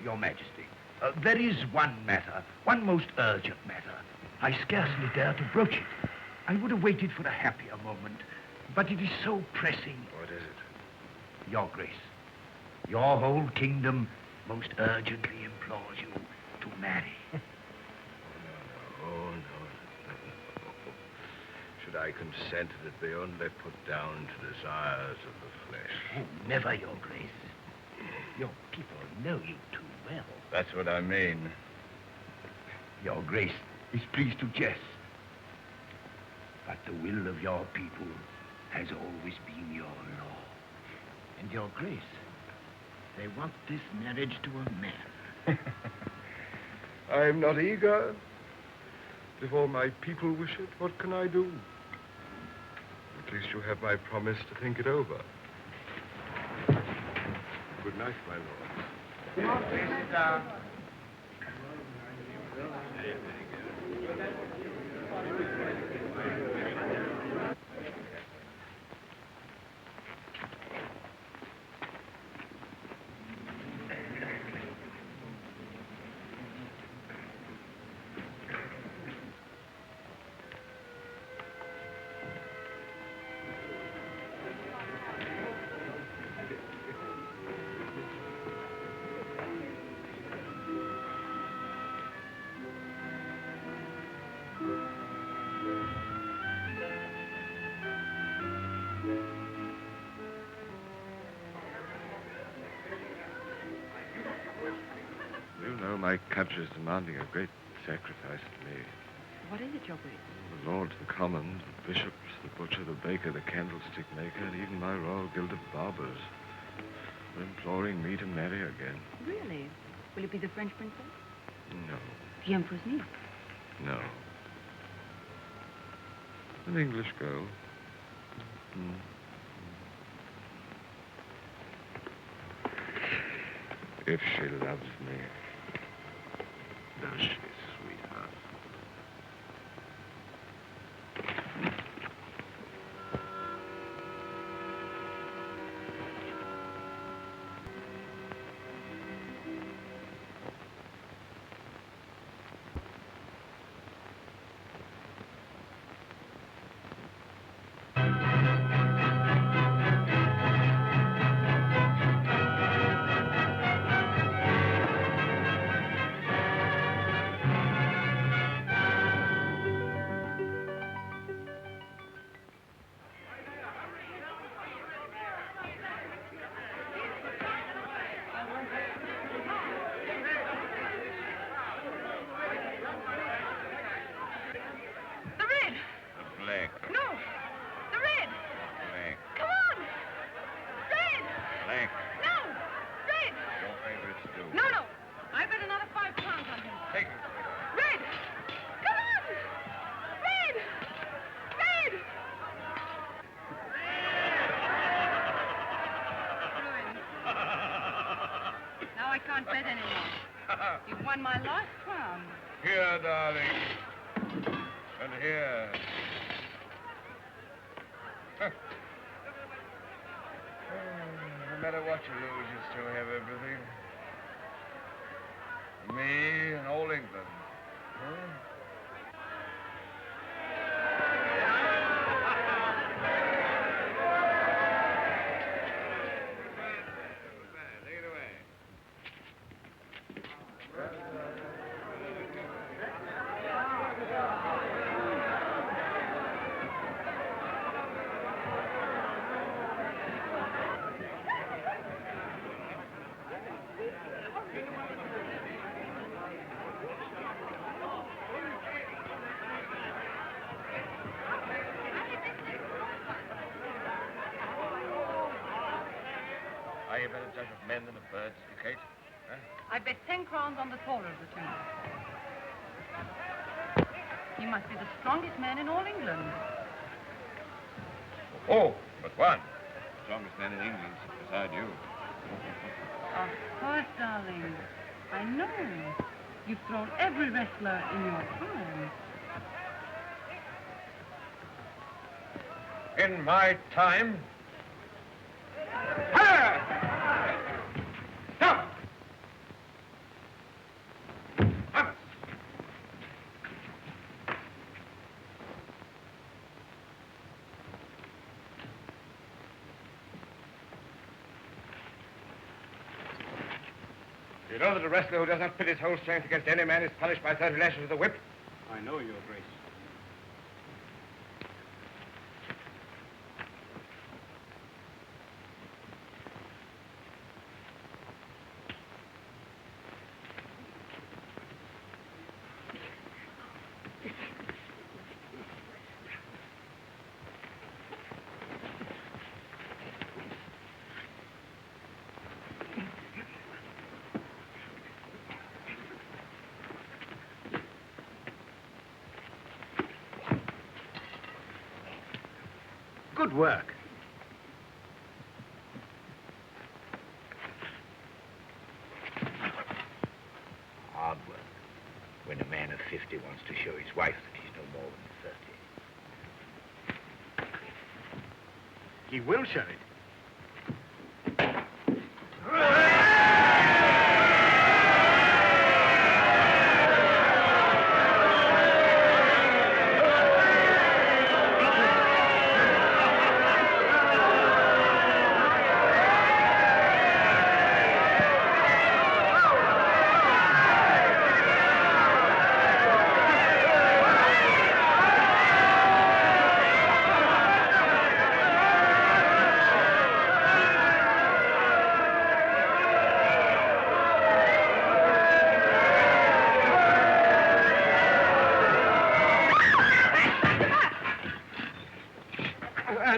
Your Majesty, there is one matter, one most urgent matter. I scarcely dare to broach it. I would have waited for a happier moment, but it is so pressing. What is it? Your Grace, your whole kingdom most urgently implores you to marry. Oh, no. Should I consent, it be only put down to desires of the flesh. Oh, never, Your Grace. Your people know you too well. That's what I mean. Your Grace is pleased to jest. But the will of your people has always been your law. And Your Grace, They want this marriage to a man. I'm not eager. If all my people wish it, what can I do? At least you have my promise to think it over. Good night, my lord. Please sit down. You know my country is demanding a great sacrifice of me. What is it, Your Grace? The lords, the commons, the bishops, the butcher, the baker, the candlestick maker, and even my Royal Guild of Barbers are imploring me to marry again. Really? Will it be the French princess? No, The Emperor's niece? no. An English girl. Mm. If she loves me. Does she, sweetheart? The red! Black. No! The red! Black. Come on! Red! Black. No! Red! Your favorite stew. No, no! I bet another £5 on him. Take it, sweetheart. Red! Come on! Red! Red! Ruined. Now I can't bet anymore. You've won my last crown. Here, darling. And here. No matter what you lose, you still have everything. Me and all England. Huh? Take it away. Are you a better judge of men than of birds, Kate? Huh? I bet 10 crowns on the taller of the two. He must be the strongest man in all England. Oh, but one. Strongest man in England, beside you. Of course, darling. I know. You've thrown every wrestler in your time. In my time? You know that a wrestler who does not pit his whole strength against any man is punished by 30 lashes of the whip? I know, Your Grace. Good work. Hard work. When a man of 50 wants to show his wife that he's no more than 30. He will show it.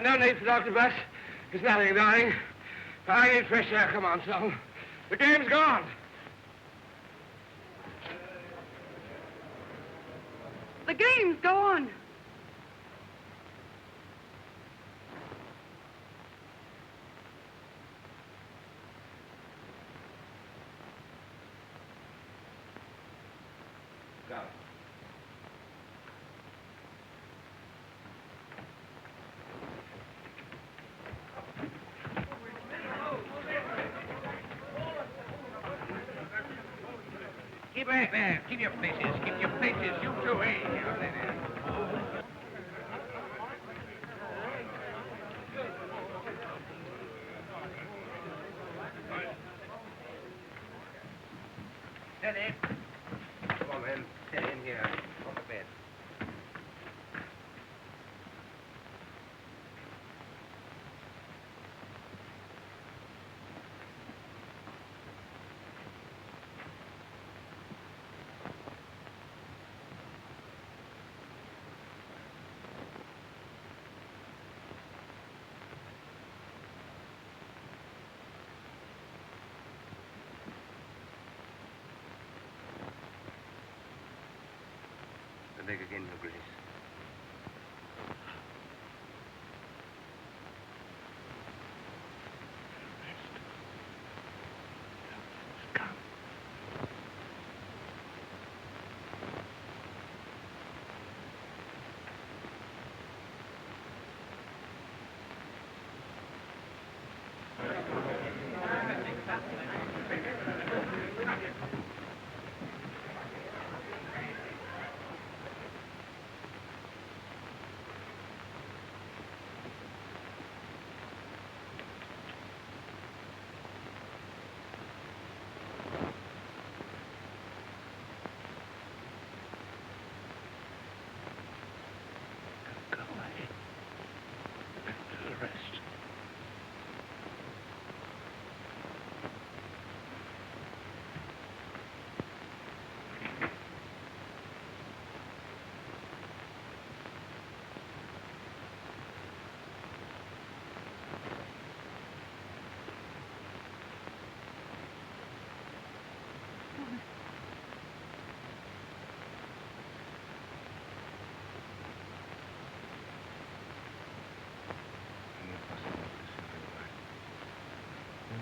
No need for Dr. Bus. It's nothing, darling. I need fresh air. Come on, Sol. The game's gone. The game's go on. Go. Keep back there. Keep your places. Keep your places. You two, eh? Steady. Come on, men. Steady in here. On the bed. The leg again, Your Grace.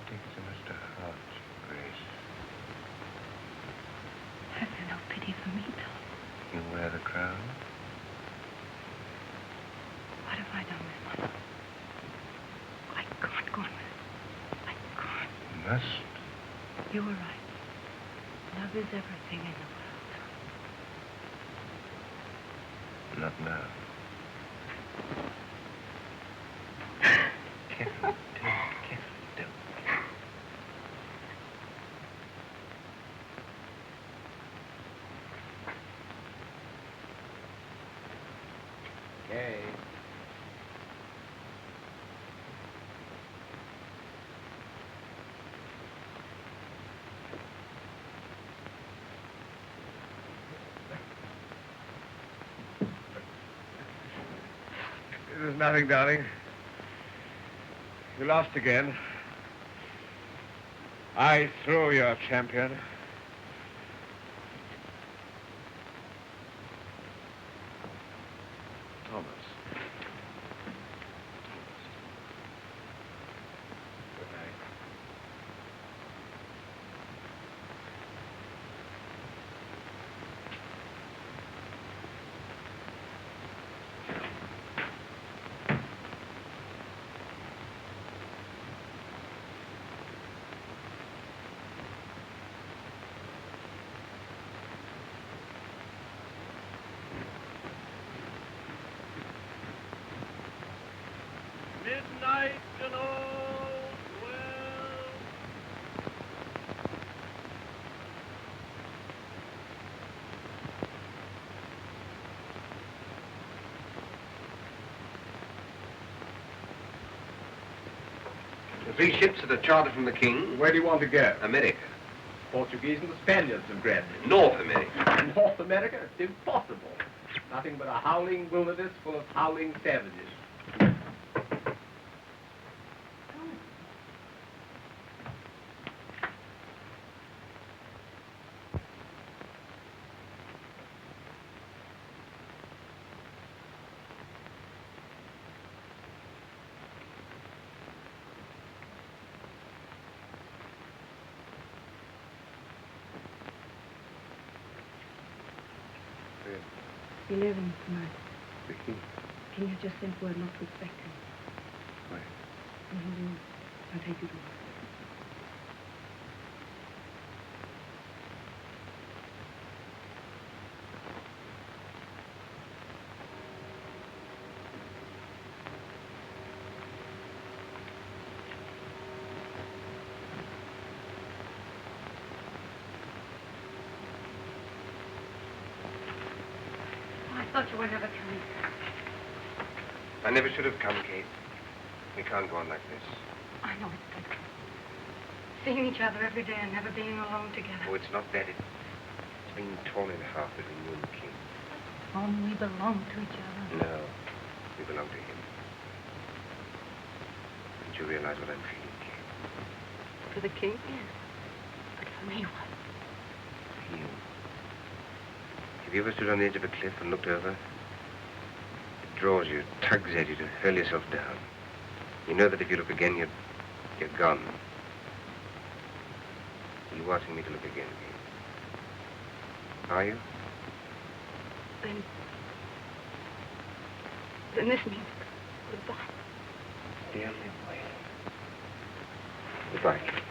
Take so much to heart, Grace. Have you no pity for me, Tom? You wear the crown? What have I done with my love? I can't go on with it. I can't. You must. You were right. Love is everything in the world. Not now. Careful, don't. Careful, don't. Okay. There's nothing, darling. You lost again. I threw your champion. Thomas. The 3 ships that are chartered from the king. Where do you want to go? America. Portuguese and the Spaniards have grabbed it. North America. North America? It's impossible. Nothing but a howling wilderness full of howling savages. He lives tonight. The king? The king has just sent word not to expect him. Why? I'll take you to him. I thought you were never coming. I never should have come, Kate. We can't go on like this. I know it's dreadful. Seeing each other every day and never being alone together. Oh, it's not that. It's being torn in half between you and the king. We belong to each other. No, we belong to him. Don't you realize what I'm feeling, Kate? To the king? Yes. But for me, what? For you. Have you ever stood on the edge of a cliff and looked over? It draws you, tugs at you to hurl yourself down. You know that if you look again, you're gone. Are you watching me to look again, Kate? Are you? Then this means goodbye. The only way. Goodbye, Kate.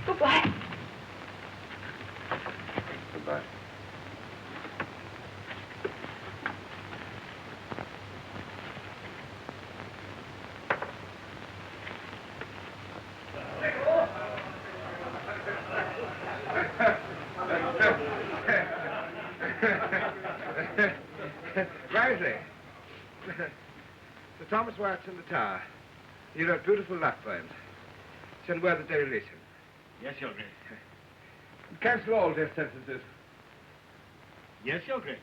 Goodbye. Goodbye. Rising. Sir Thomas Watson, the Tower. He wrote beautiful love poems. Send word that they release him. Yes, Your Grace. And cancel all death sentences. Yes, Your Grace.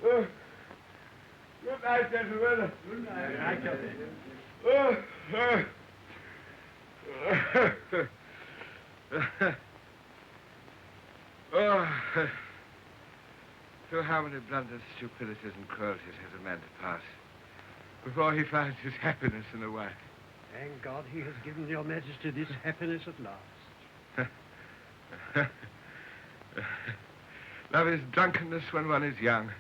Oh. Good night, gentlemen. Good night. Good night, Your Grace. Through how many blunders, stupidities, and cruelties has a man to pass before he finds his happiness in a wife? Thank God he has given your majesty this happiness at last. Love is drunkenness when one is young.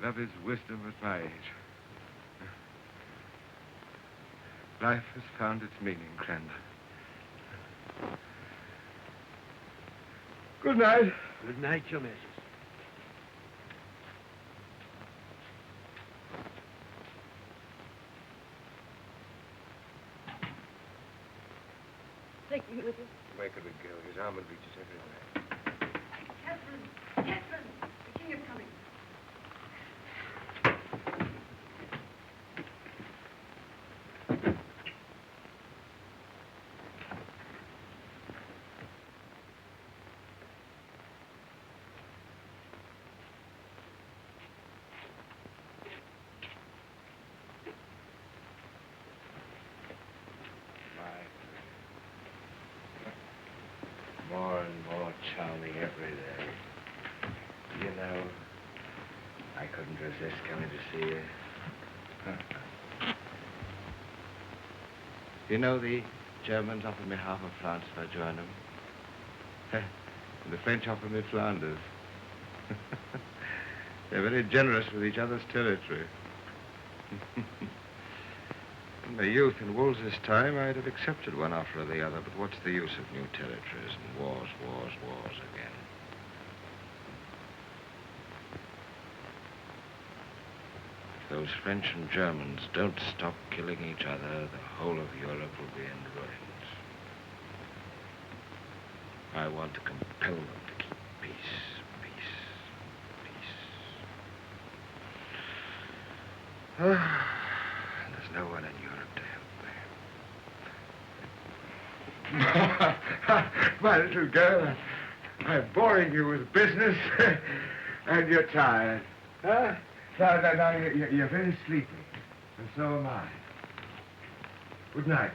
Love is wisdom at my age. Life has found its meaning, Cranmer. Good night. Good night, your majesty. Take me with you. Where could we go? His arm would reach us everywhere. Catherine! Catherine! The king is coming. More and more charming every day. You know, I couldn't resist coming to see you. You know, the Germans offered me half of France if I joined them. And the French offered me Flanders. They're very generous with each other's territory. In my youth, in Wolsey's time, I'd have accepted one after the other, but what's the use of new territories and wars, wars, wars again? If those French and Germans don't stop killing each other, the whole of Europe will be in ruins. I want to compel them to keep peace, peace, peace. There's no one in Europe My little girl, I'm boring you with business, and you're tired. Huh? No, you're very sleepy, and so am I. Good night.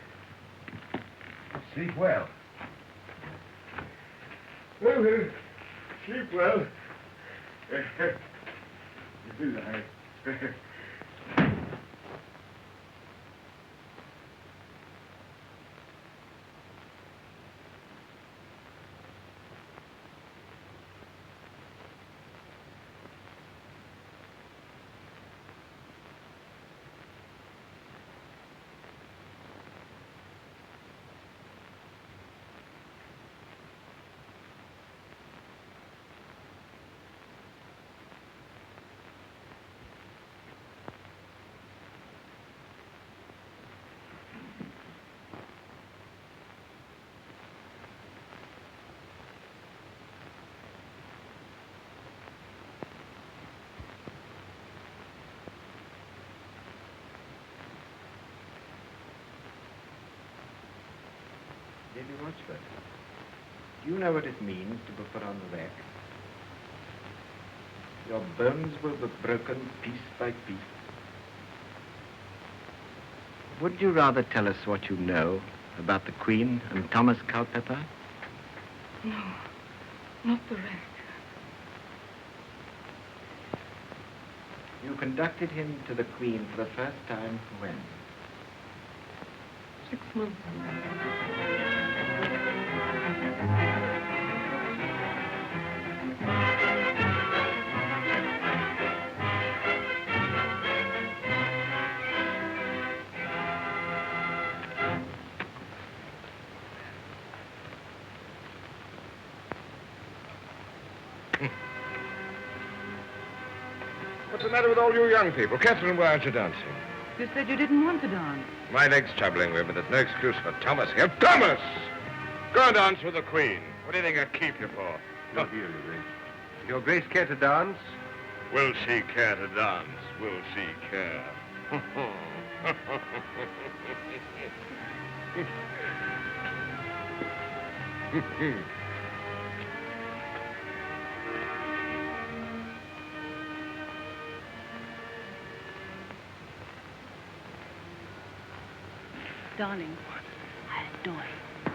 Sleep well. Oh, sleep well. Good night. Lady Rochford, do you know what it means to be put on the rack? Your bones will be broken piece by piece. Would you rather tell us what you know about the Queen and Thomas Culpepper? No, not the rest. You conducted him to the Queen for the first time when? 6 months ago. What's the matter with all you young people? Catherine, why aren't you dancing? You said you didn't want to dance. My leg's troubling me, but there's no excuse for Thomas here. Thomas! Go and dance with the Queen. What do you think I keep you for? Look here, Your Grace. Your Grace care to dance? Will she care to dance? Will she care? Darling, I adore you.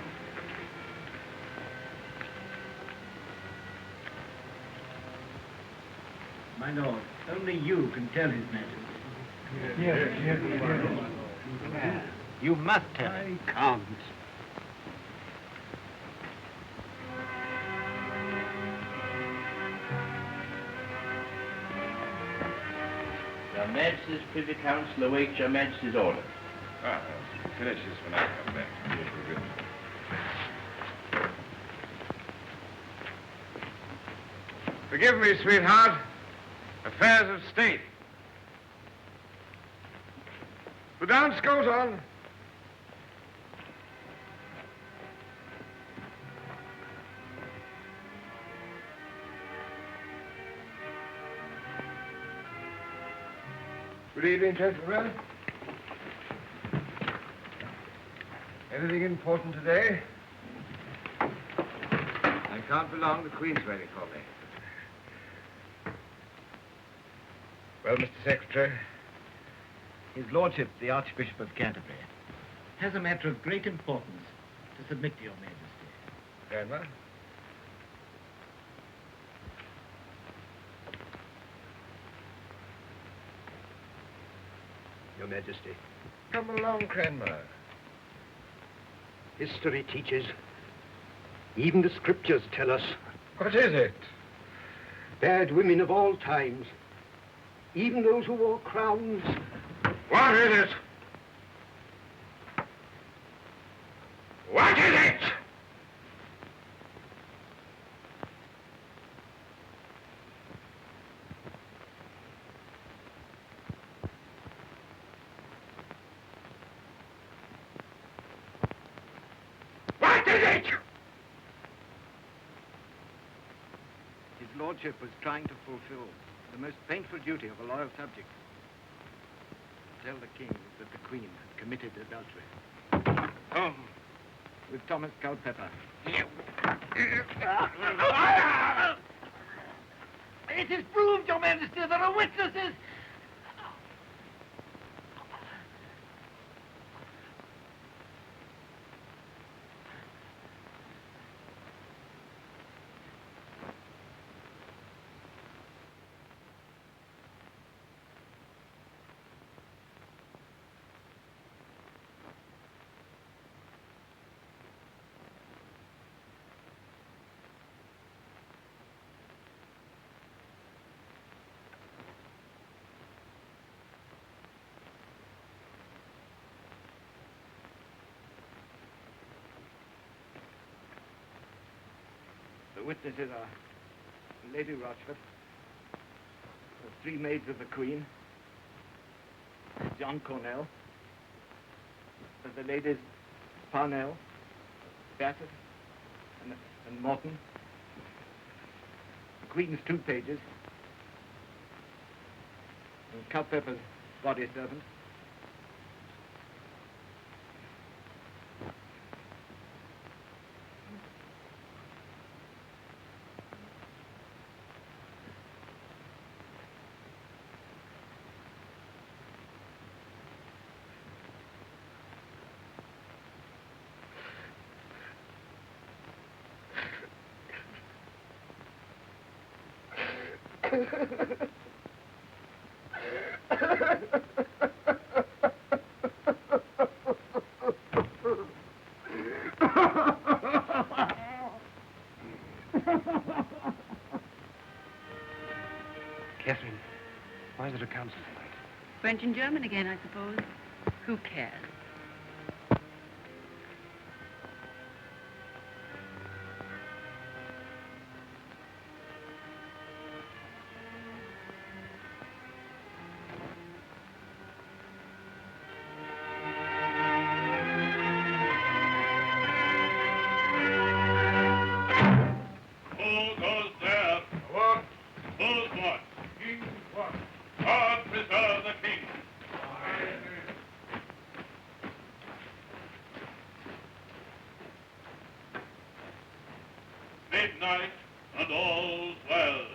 My lord, only you can tell His Majesty. Yes. You must tell him. I can't. Your Majesty's Privy Council awaits Your Majesty's order. Ah, finish this when I come back. Forgive me, sweetheart. Affairs of state. The dance goes on. Good evening, gentlemen. Anything important today? I can't be long. The Queen's waiting for me. Well, Mr. Secretary? His Lordship, the Archbishop of Canterbury, has a matter of great importance to submit to Your Majesty. Grandma? Your Majesty. Come along, Cranmer. History teaches, even the scriptures tell us, What is it? bad women of all times, even those who wore crowns. What is it? What is it? What is it? His Lordship was trying to fulfill the most painful duty of a loyal subject. Tell the King that the Queen had committed adultery. Oh, with Thomas Culpepper. It is proved, Your Majesty, there are witnesses. The witnesses are Lady Rochford, the three maids of the Queen, John Cornell, the ladies Parnell, Bassett, and Morton, the Queen's two pages, and Culpepper's body servant. Catherine, why is there a council tonight? French and German again, I suppose. Who cares? Who goes there? What? Who's what? King's what? God preserve the king. Midnight and all's well.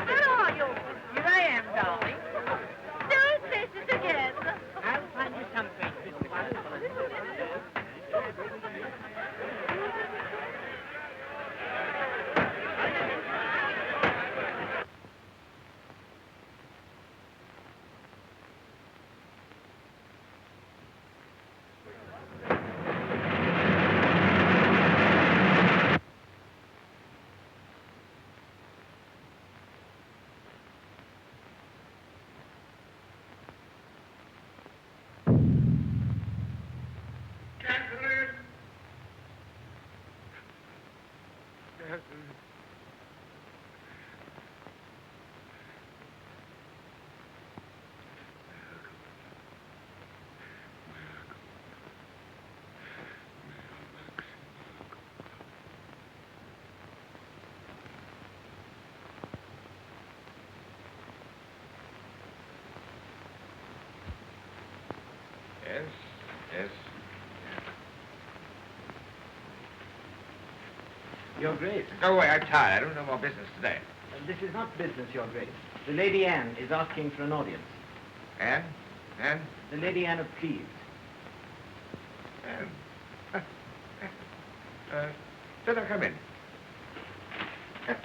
Where are you? Here I am, darling. Don't miss it again. I'll find you something. Yes, yes. Your Grace. Go away, I'm tired. I don't have more business today. This is not business, Your Grace. The Lady Anne is asking for an audience. Anne? Anne? The Lady Anne of Cleves. Anne? Let her come in. Anne.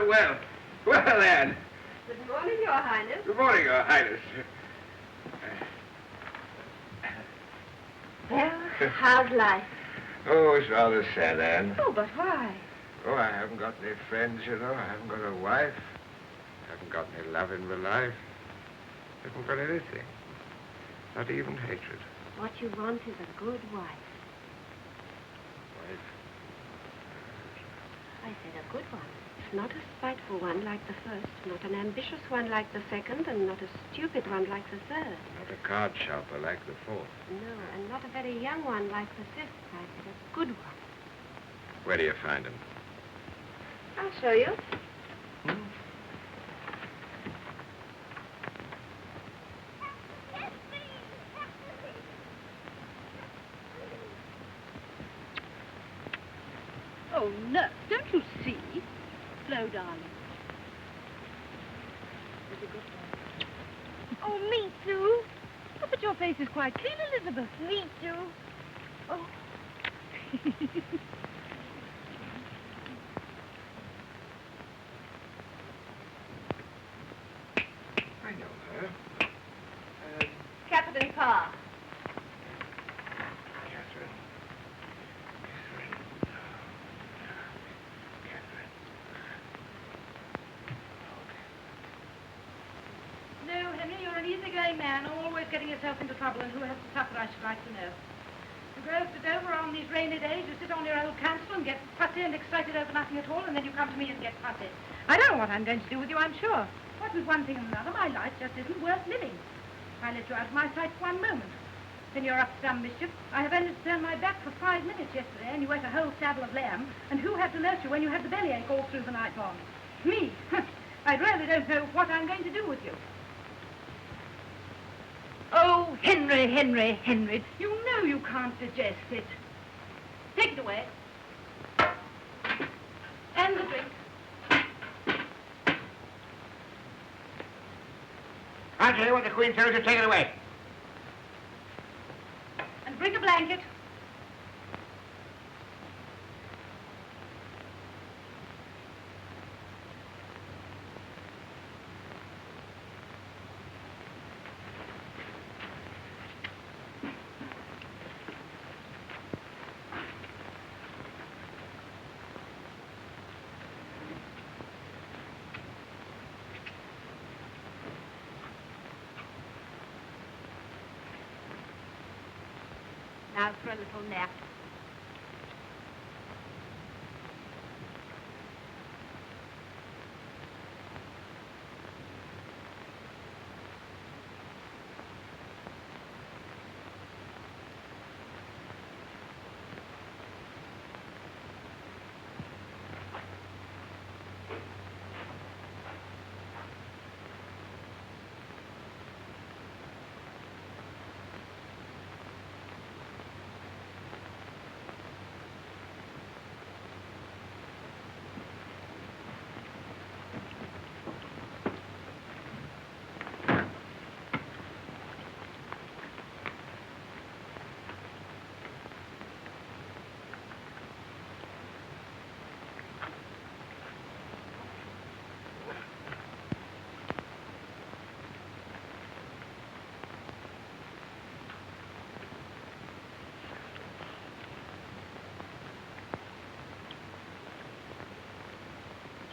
Well. Well, Anne. Good morning, Your Highness. Good morning, Your Highness. Well, how's life? Oh, it's rather sad, Anne. Oh, but why? Oh, I haven't got any friends, you know. I haven't got a wife. I haven't got any love in my life. I haven't got anything. Not even hatred. What you want is a good wife. Wife? I said a good one. Not a spiteful one like the first, not an ambitious one like the second, and not a stupid one like the third. Not a card sharper like the fourth. No, and not a very young one like the fifth. I said a good one. Where do you find him? I'll show you. Oh, no, don't you see? Slow, darling. Oh, me too. Oh, but your face is quite clean, Elizabeth. Me too. Oh. I know her. Captain Parr. Catherine. No, Henry, you're an easygoing man, always getting yourself into trouble, and who has to suffer, I should like to know. You go to Dover on these rainy days, you sit on your old council and get fussy and excited over nothing at all, and then you come to me and get fussy. I don't know what I'm going to do with you, I'm sure. What with one thing and another, my life just isn't worth living. I let you out of my sight for 1 moment. Then you're up to some mischief. I have only to turn my back for 5 minutes yesterday, and you ate a whole saddle of lamb, and who had to nurse you when you had the bellyache all through the night long? Me. I really don't know what I'm going to do with you. Oh, Henry, Henry, Henry, you know you can't digest it. Take it away. And the drink. I'll tell you what the Queen tells you, take it away. And bring a blanket. Now for a little nap.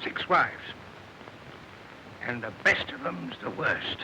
Six wives. And the best of them's the worst.